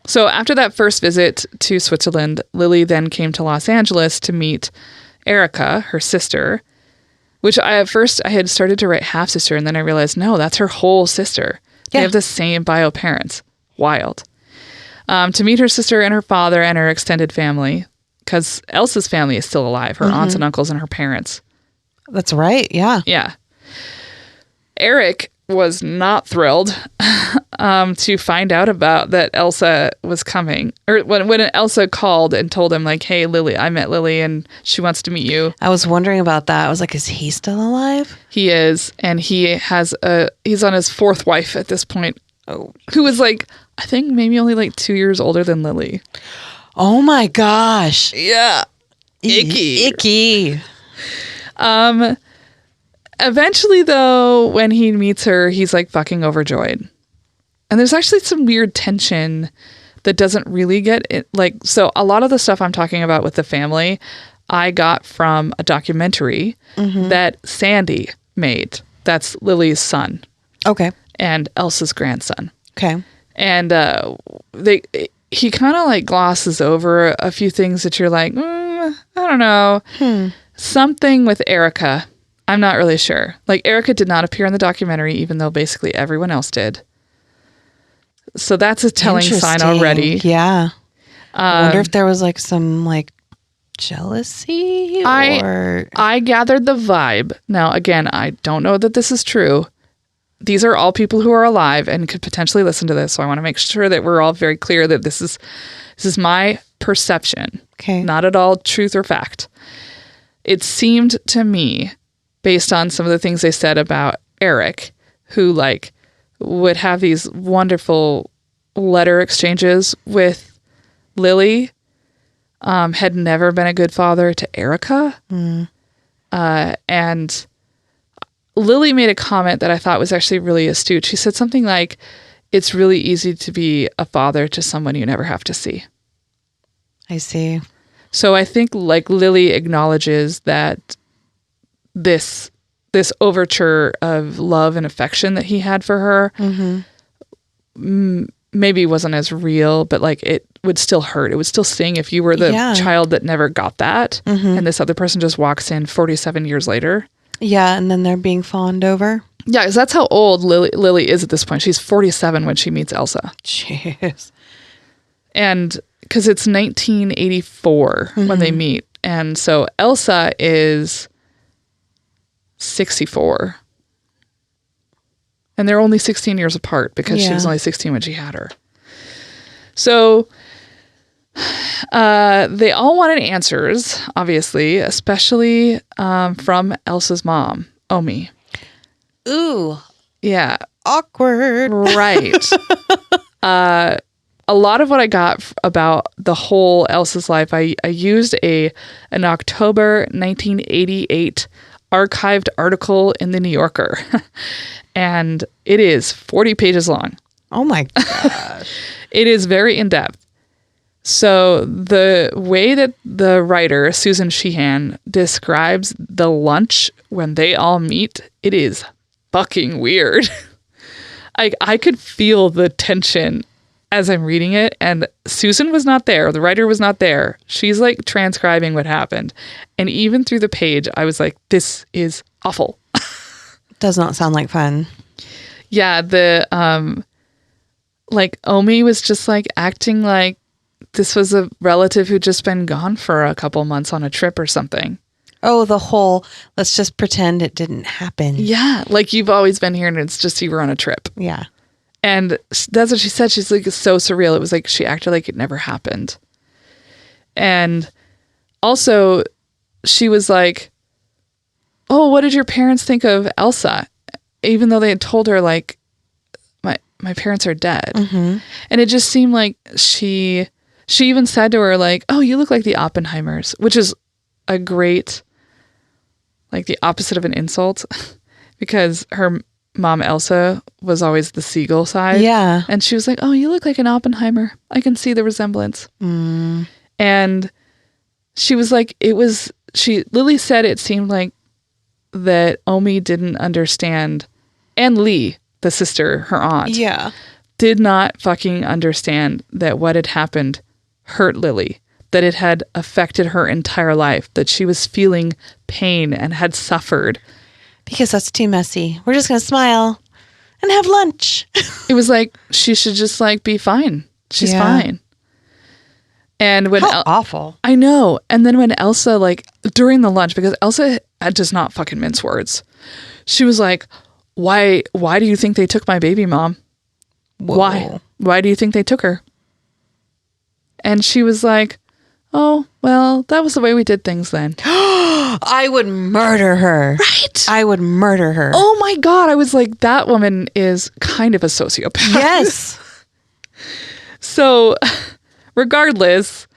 So after that first visit to Switzerland, Lily then came to Los Angeles to meet Erica, her sister, which at first I had started to write half sister, and then I realized, no, that's her whole sister. They have the same bio parents. Wild. To meet her sister and her father and her extended family, because Elsa's family is still alive, her aunts and uncles and her parents. That's right. Yeah. Yeah. Eric was not thrilled to find out about that Elsa was coming. Or when Elsa called and told him, like, hey, Lily, I met Lily and she wants to meet you. I was wondering about that. I was like, is he still alive? He is. And he's on his fourth wife at this point. Oh. Who was like, I think maybe only like 2 years older than Lily. Oh my gosh. Yeah. Icky. Eventually, though, when he meets her, he's like fucking overjoyed. and there's actually some weird tension that doesn't really get it. Like, so a lot of the stuff I'm talking about with the family, I got from a documentary that Sandy made. That's Lily's son. Okay. And Elsa's grandson. Okay. And he kind of like glosses over a few things that you're like, I don't know. Something with Erica. I'm not really sure. Like, Erica did not appear in the documentary, even though basically everyone else did. So that's a telling sign already. Yeah. I wonder if there was like some like jealousy or... I gathered the vibe. Now, again, I don't know that this is true. These are all people who are alive and could potentially listen to this. So I want to make sure that we're all very clear that this is my perception. Okay. Not at all truth or fact. It seemed to me, based on some of the things they said about Eric, who like would have these wonderful letter exchanges with Lily, had never been a good father to Erica. And Lily made a comment that I thought was actually really astute. She said something like, it's really easy to be a father to someone you never have to see. I see. So I think like Lily acknowledges that this overture of love and affection that he had for her maybe wasn't as real, but like it would still hurt. It would still sting if you were the child that never got that and this other person just walks in 47 years later. Yeah, and then they're being fawned over. Yeah, because that's how old Lily is at this point. She's 47 when she meets Elsa. Jeez. And because it's 1984 when they meet. And so Elsa is 64. And they're only 16 years apart because she was only 16 when she had her. So they all wanted answers, obviously, especially from Elsa's mom, Omi. Ooh. Yeah. Awkward. Right. A lot of what I got about the whole Elsa's life, I used an October 1988 archived article in the New Yorker. And it is 40 pages long. Oh my gosh. It is very in-depth. So the way that the writer, Susan Sheehan, describes the lunch when they all meet, it is fucking weird. I could feel the tension as I'm reading it, and Susan was not there. The writer was not there. She's like transcribing what happened. And even through the page, I was like, this is awful. Does not sound like fun. Yeah, like Omi was just like acting like this was a relative who'd just been gone for a couple months on a trip or something. Oh, the whole, let's just pretend it didn't happen. Yeah, like you've always been here and it's just you were on a trip. Yeah. And that's what she said. She's like, it's so surreal. It was like she acted like it never happened. And also, she was like, oh, what did your parents think of Elsa? Even though they had told her, like, my parents are dead. And it just seemed like she even said to her, like, oh, you look like the Oppenheimers, which is a great, like, the opposite of an insult. Because her mom, Elsa, was always the Siegel side. Yeah. And she was like, oh, you look like an Oppenheimer. I can see the resemblance. And she was like, Lily said it seemed like that Omi didn't understand, and Lee, the sister, her aunt, did not fucking understand that what had happened hurt Lily, that it had affected her entire life, that she was feeling pain and had suffered. Because that's too messy. We're just going to smile and have lunch. It was like, she should just like be fine. She's fine. And when awful. I know. And then when Elsa, like during the lunch, because Elsa does not fucking mince words, she was like, why do you think they took my baby, Mom? Whoa. Why do you think they took her? And she was like, oh, well, that was the way we did things then. I would murder her. Right? I would murder her. Oh my God. I was like, that woman is kind of a sociopath. Yes. So regardless,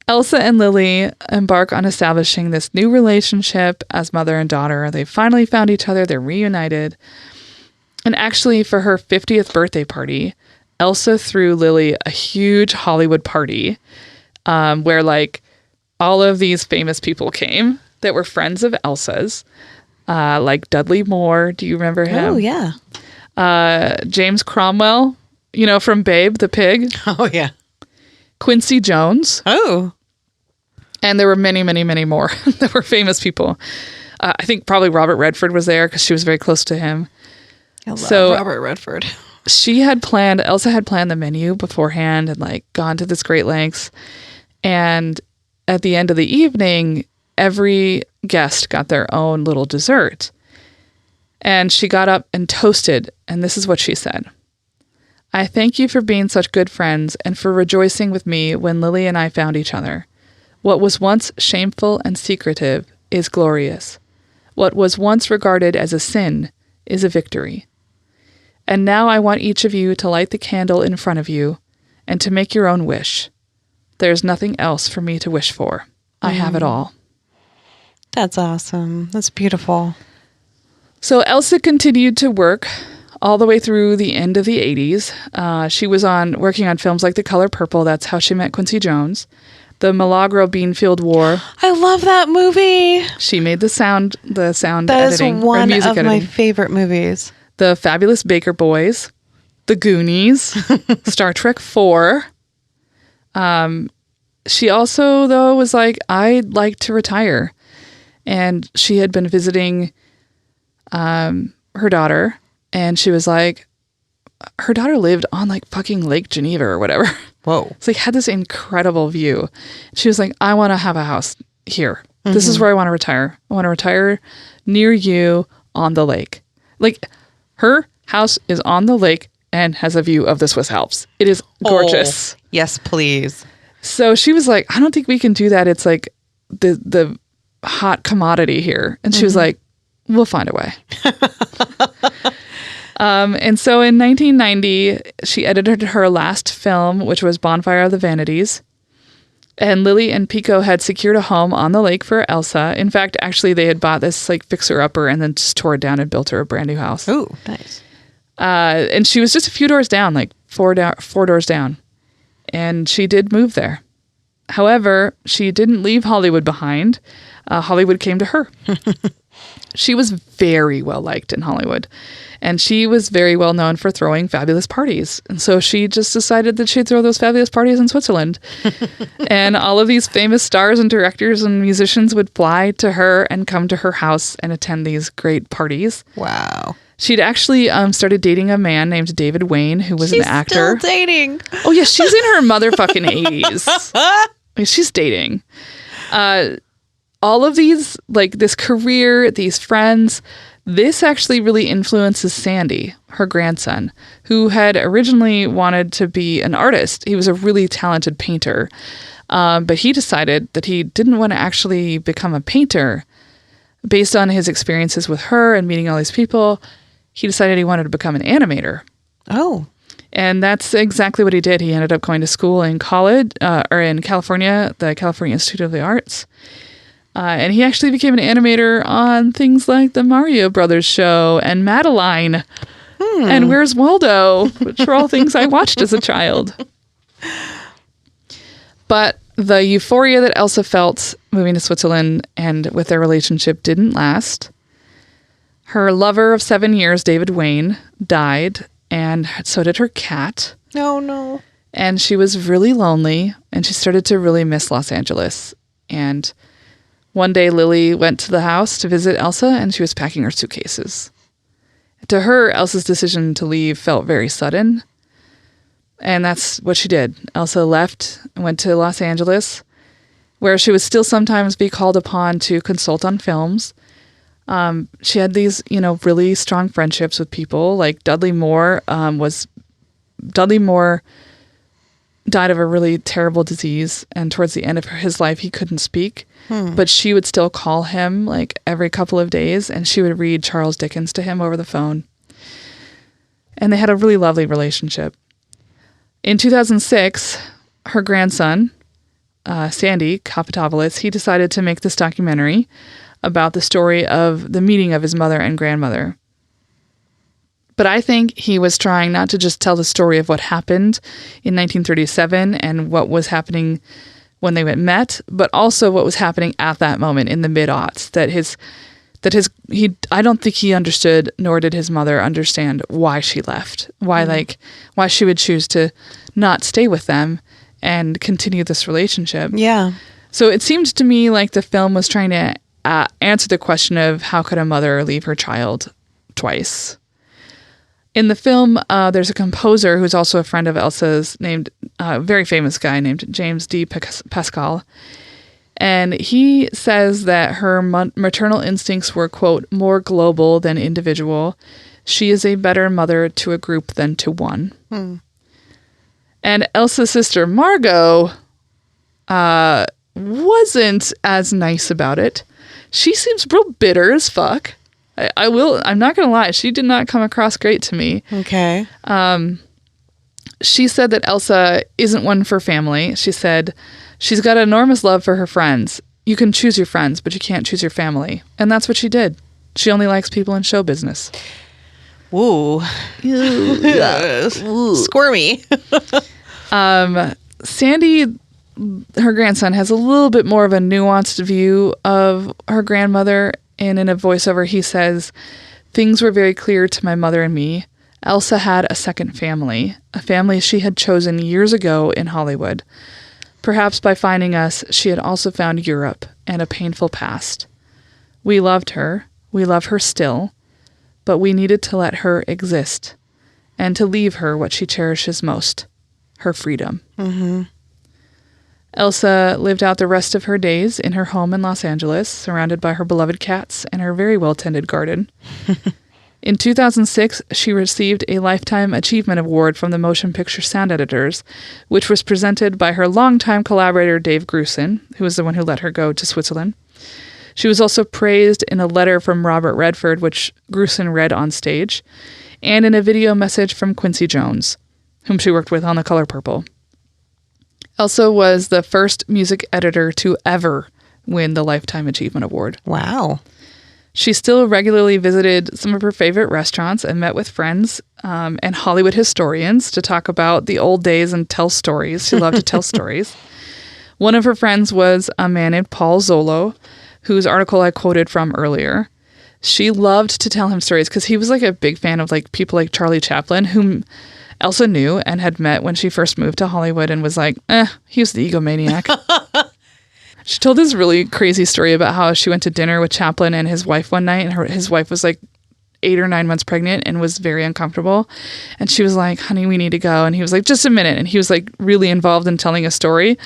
Elsa and Lily embark on establishing this new relationship as mother and daughter. They finally found each other. They're reunited. And actually, for her 50th birthday party, Elsa threw Lily a huge Hollywood party where like all of these famous people came that were friends of Elsa's, like Dudley Moore. Do you remember him? Oh, yeah. James Cromwell, you know, from Babe the Pig. Oh, yeah. Quincy Jones. Oh. And there were many, many, many more that were famous people. I think probably Robert Redford was there because she was very close to him. I love Robert Redford. Elsa had planned the menu beforehand and like gone to this great lengths. And at the end of the evening, every guest got their own little dessert. And she got up and toasted. And this is what she said. I thank you for being such good friends and for rejoicing with me when Lily and I found each other. What was once shameful and secretive is glorious. What was once regarded as a sin is a victory. And now I want each of you to light the candle in front of you and to make your own wish. There's nothing else for me to wish for. I have it all. That's awesome. That's beautiful. So Elsa continued to work all the way through the end of the 80s. She was working on films like The Color Purple. That's how she met Quincy Jones. The Milagro Beanfield War. I love that movie. She made the sound That editing. is one music of editing. my favorite movies. The Fabulous Baker Boys, The Goonies, Star Trek 4. She also, though, was like, I'd like to retire. And she had been visiting her daughter. And she was like, her daughter lived on like fucking Lake Geneva or whatever. Whoa. It's like had this incredible view. She was like, I want to have a house here. This is where I want to retire. I want to retire near you on the lake. Like her house is on the lake and has a view of the Swiss Alps. It is gorgeous. Oh, yes, please. So she was like, I don't think we can do that. It's like the hot commodity here. And she was like, we'll find a way. And so in 1990, she edited her last film, which was Bonfire of the Vanities. And Lily and Pico had secured a home on the lake for Elsa. In fact, actually, they had bought this like fixer-upper and then just tore it down and built her a brand new house. Ooh, nice. And she was just a few doors down, like four doors down. And she did move there. However, she didn't leave Hollywood behind. Hollywood came to her. She was very well liked in Hollywood. And she was very well known for throwing fabulous parties. And so she just decided that she'd throw those fabulous parties in Switzerland. And all of these famous stars and directors and musicians would fly to her and come to her house and attend these great parties. Wow. She'd actually started dating a man named David Wayne, who was an actor. Still dating. Oh, yeah. She's in her motherfucking 80s. She's dating. All of these, like this career, these friends, this actually really influences Sandy, her grandson, who had originally wanted to be an artist. He was a really talented painter, but he decided that he didn't want to actually become a painter. Based on his experiences with her and meeting all these people, he decided he wanted to become an animator. Oh. And that's exactly what he did. He ended up going to school in college, or in California, the California Institute of the Arts. And he actually became an animator on things like the Mario Brothers show and Madeline and Where's Waldo, which were all things I watched as a child. But the euphoria that Elsa felt moving to Switzerland and with their relationship didn't last. Her lover of 7 years, David Wayne, died, and so did her cat. No, no. And she was really lonely, and she started to really miss Los Angeles. And one day, Lily went to the house to visit Elsa, and she was packing her suitcases. To her, Elsa's decision to leave felt very sudden. And that's what she did. Elsa left and went to Los Angeles, where she would still sometimes be called upon to consult on films. She had these, really strong friendships with people. Like Dudley Moore died of a really terrible disease, and towards the end of his life, he couldn't speak. But she would still call him like every couple of days, and she would read Charles Dickens to him over the phone. And they had a really lovely relationship. In 2006, her grandson, Sandy Kapitopoulos, he decided to make this documentary about the story of the meeting of his mother and grandmother. But I think he was trying not to just tell the story of what happened in 1937 and what was happening when they met, but also what was happening at that moment in the mid-aughts. I don't think he understood, nor did his mother understand why she left, why she would choose to not stay with them and continue this relationship. Yeah. So it seemed to me like the film was trying to answer the question of how could a mother leave her child twice. In the film, there's a composer who's also a friend of Elsa's, named a very famous guy named James D. Pascal. And he says that her maternal instincts were, quote, more global than individual. She is a better mother to a group than to one. And Elsa's sister, Margot, wasn't as nice about it. She seems real bitter as fuck. I'm not going to lie. She did not come across great to me. Okay. She said that Elsa isn't one for family. She said she's got enormous love for her friends. You can choose your friends, but you can't choose your family. And that's what she did. She only likes people in show business. Ooh. Squirmy. Sandy, her grandson, has a little bit more of a nuanced view of her grandmother. And in a voiceover, he says, "Things were very clear to my mother and me. Elsa had a second family, a family she had chosen years ago in Hollywood. Perhaps by finding us, she had also found Europe and a painful past. We loved her. We love her still. But we needed to let her exist and to leave her what she cherishes most, her freedom." Mm-hmm. Elsa lived out the rest of her days in her home in Los Angeles, surrounded by her beloved cats and her very well-tended garden. In 2006, she received a Lifetime Achievement Award from the Motion Picture Sound Editors, which was presented by her longtime collaborator Dave Grusin, who was the one who let her go to Switzerland. She was also praised in a letter from Robert Redford, which Grusin read on stage, and in a video message from Quincy Jones, whom she worked with on The Color Purple. Elsa was the first music editor to ever win the Lifetime Achievement Award. Wow. She still regularly visited some of her favorite restaurants and met with friends and Hollywood historians to talk about the old days and tell stories. She loved to tell stories. One of her friends was a man named Paul Zollo, whose article I quoted from earlier. She loved to tell him stories because he was like a big fan of like people like Charlie Chaplin, whom Elsa knew and had met when she first moved to Hollywood, and was like, he was the egomaniac. She told this really crazy story about how she went to dinner with Chaplin and his wife one night, and his wife was like 8 or 9 months pregnant and was very uncomfortable. And she was like, "Honey, we need to go." And he was like, "Just a minute." And he was like really involved in telling a story.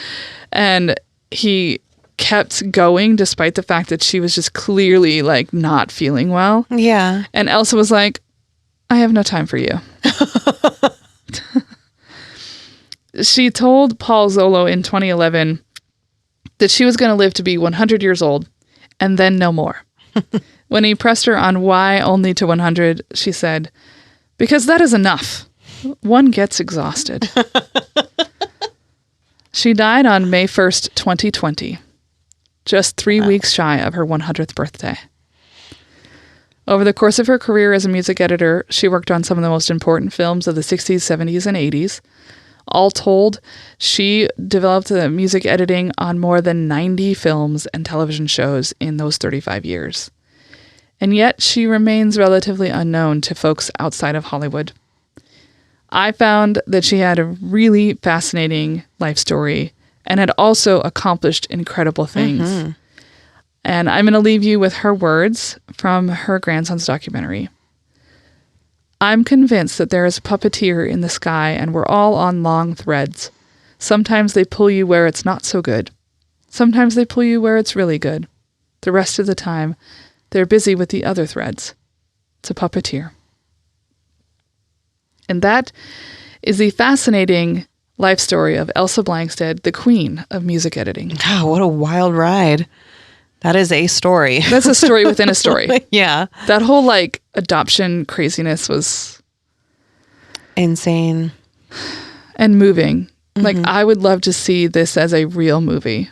And he kept going despite the fact that she was just clearly like not feeling well. Yeah. And Elsa was like, "I have no time for you." She told Paul Zollo in 2011 that she was going to live to be 100 years old and then no more. When he pressed her on why only to 100, she said, "Because that is enough. One gets exhausted." She died on May 1st, 2020, just 3 weeks shy of her 100th birthday. Over the course of her career as a music editor, she worked on some of the most important films of the 60s, 70s, and 80s. All told, she developed the music editing on more than 90 films and television shows in those 35 years. And yet, she remains relatively unknown to folks outside of Hollywood. I found that she had a really fascinating life story and had also accomplished incredible things. Mm-hmm. And I'm going to leave you with her words from her grandson's documentary. "I'm convinced that there is a puppeteer in the sky and we're all on long threads. Sometimes they pull you where it's not so good. Sometimes they pull you where it's really good. The rest of the time, they're busy with the other threads. It's a puppeteer." And that is the fascinating life story of Elsa Blangsted, the queen of music editing. Oh, what a wild ride. That is a story. That's a story within a story. Yeah. That whole like adoption craziness was insane and moving. Mm-hmm. Like I would love to see this as a real movie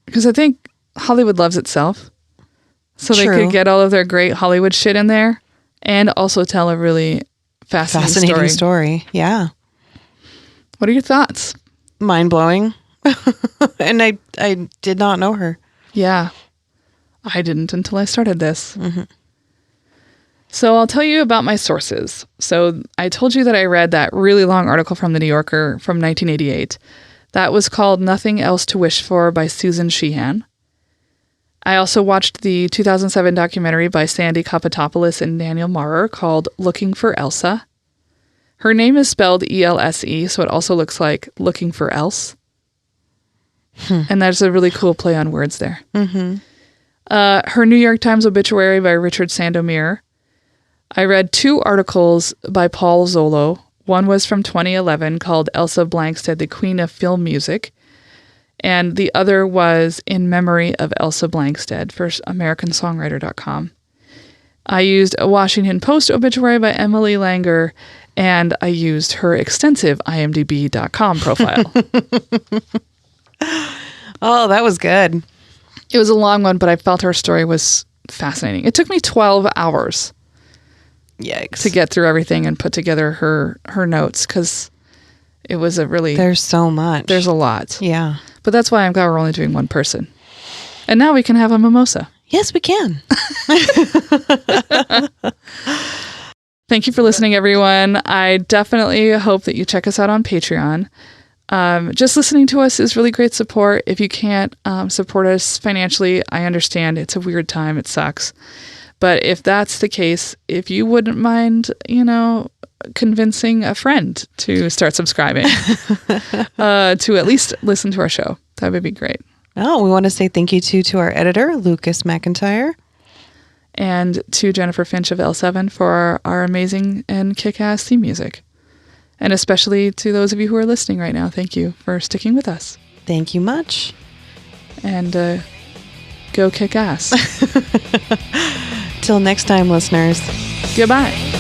because I think Hollywood loves itself. So True. They could get all of their great Hollywood shit in there and also tell a really fascinating story. Yeah. What are your thoughts? Mind blowing. And I did not know her. Yeah. I didn't until I started this. Mm-hmm. So I'll tell you about my sources. So I told you that I read that really long article from The New Yorker from 1988. That was called Nothing Else to Wish For by Susan Sheehan. I also watched the 2007 documentary by Sandy Kapatopoulos and Daniel Maurer called Looking for Elsa. Her name is spelled E-L-S-E, so it also looks like Looking for Else. And that's a really cool play on words there. Mm-hmm. Her New York Times obituary by Richard Sandomir. I read 2 articles by Paul Zollo. One was from 2011 called Elsa Blangsted, the Queen of Film Music. And the other was In Memory of Elsa Blangsted for AmericanSongwriter.com. I used a Washington Post obituary by Emily Langer, and I used her extensive IMDb.com profile. Oh, that was good. It was a long one, but I felt her story was fascinating. It took me 12 hours Yikes. to get through everything and put together her notes, because it was a really... There's so much. There's a lot. Yeah. But that's why I'm glad we're only doing one person. And now we can have a mimosa. Yes, we can. Thank you for listening, everyone. I definitely hope that you check us out on Patreon. Just listening to us is really great support. If you can't support us financially, I understand. It's a weird time. It sucks. But if that's the case, if you wouldn't mind, convincing a friend to start subscribing, to at least listen to our show, that would be great. Oh, we want to say thank you to our editor, Lucas McIntyre. And to Jennifer Finch of L7 for our amazing and kick-ass theme music. And especially to those of you who are listening right now, thank you for sticking with us. Thank you much. And go kick ass. Till next time, listeners. Goodbye.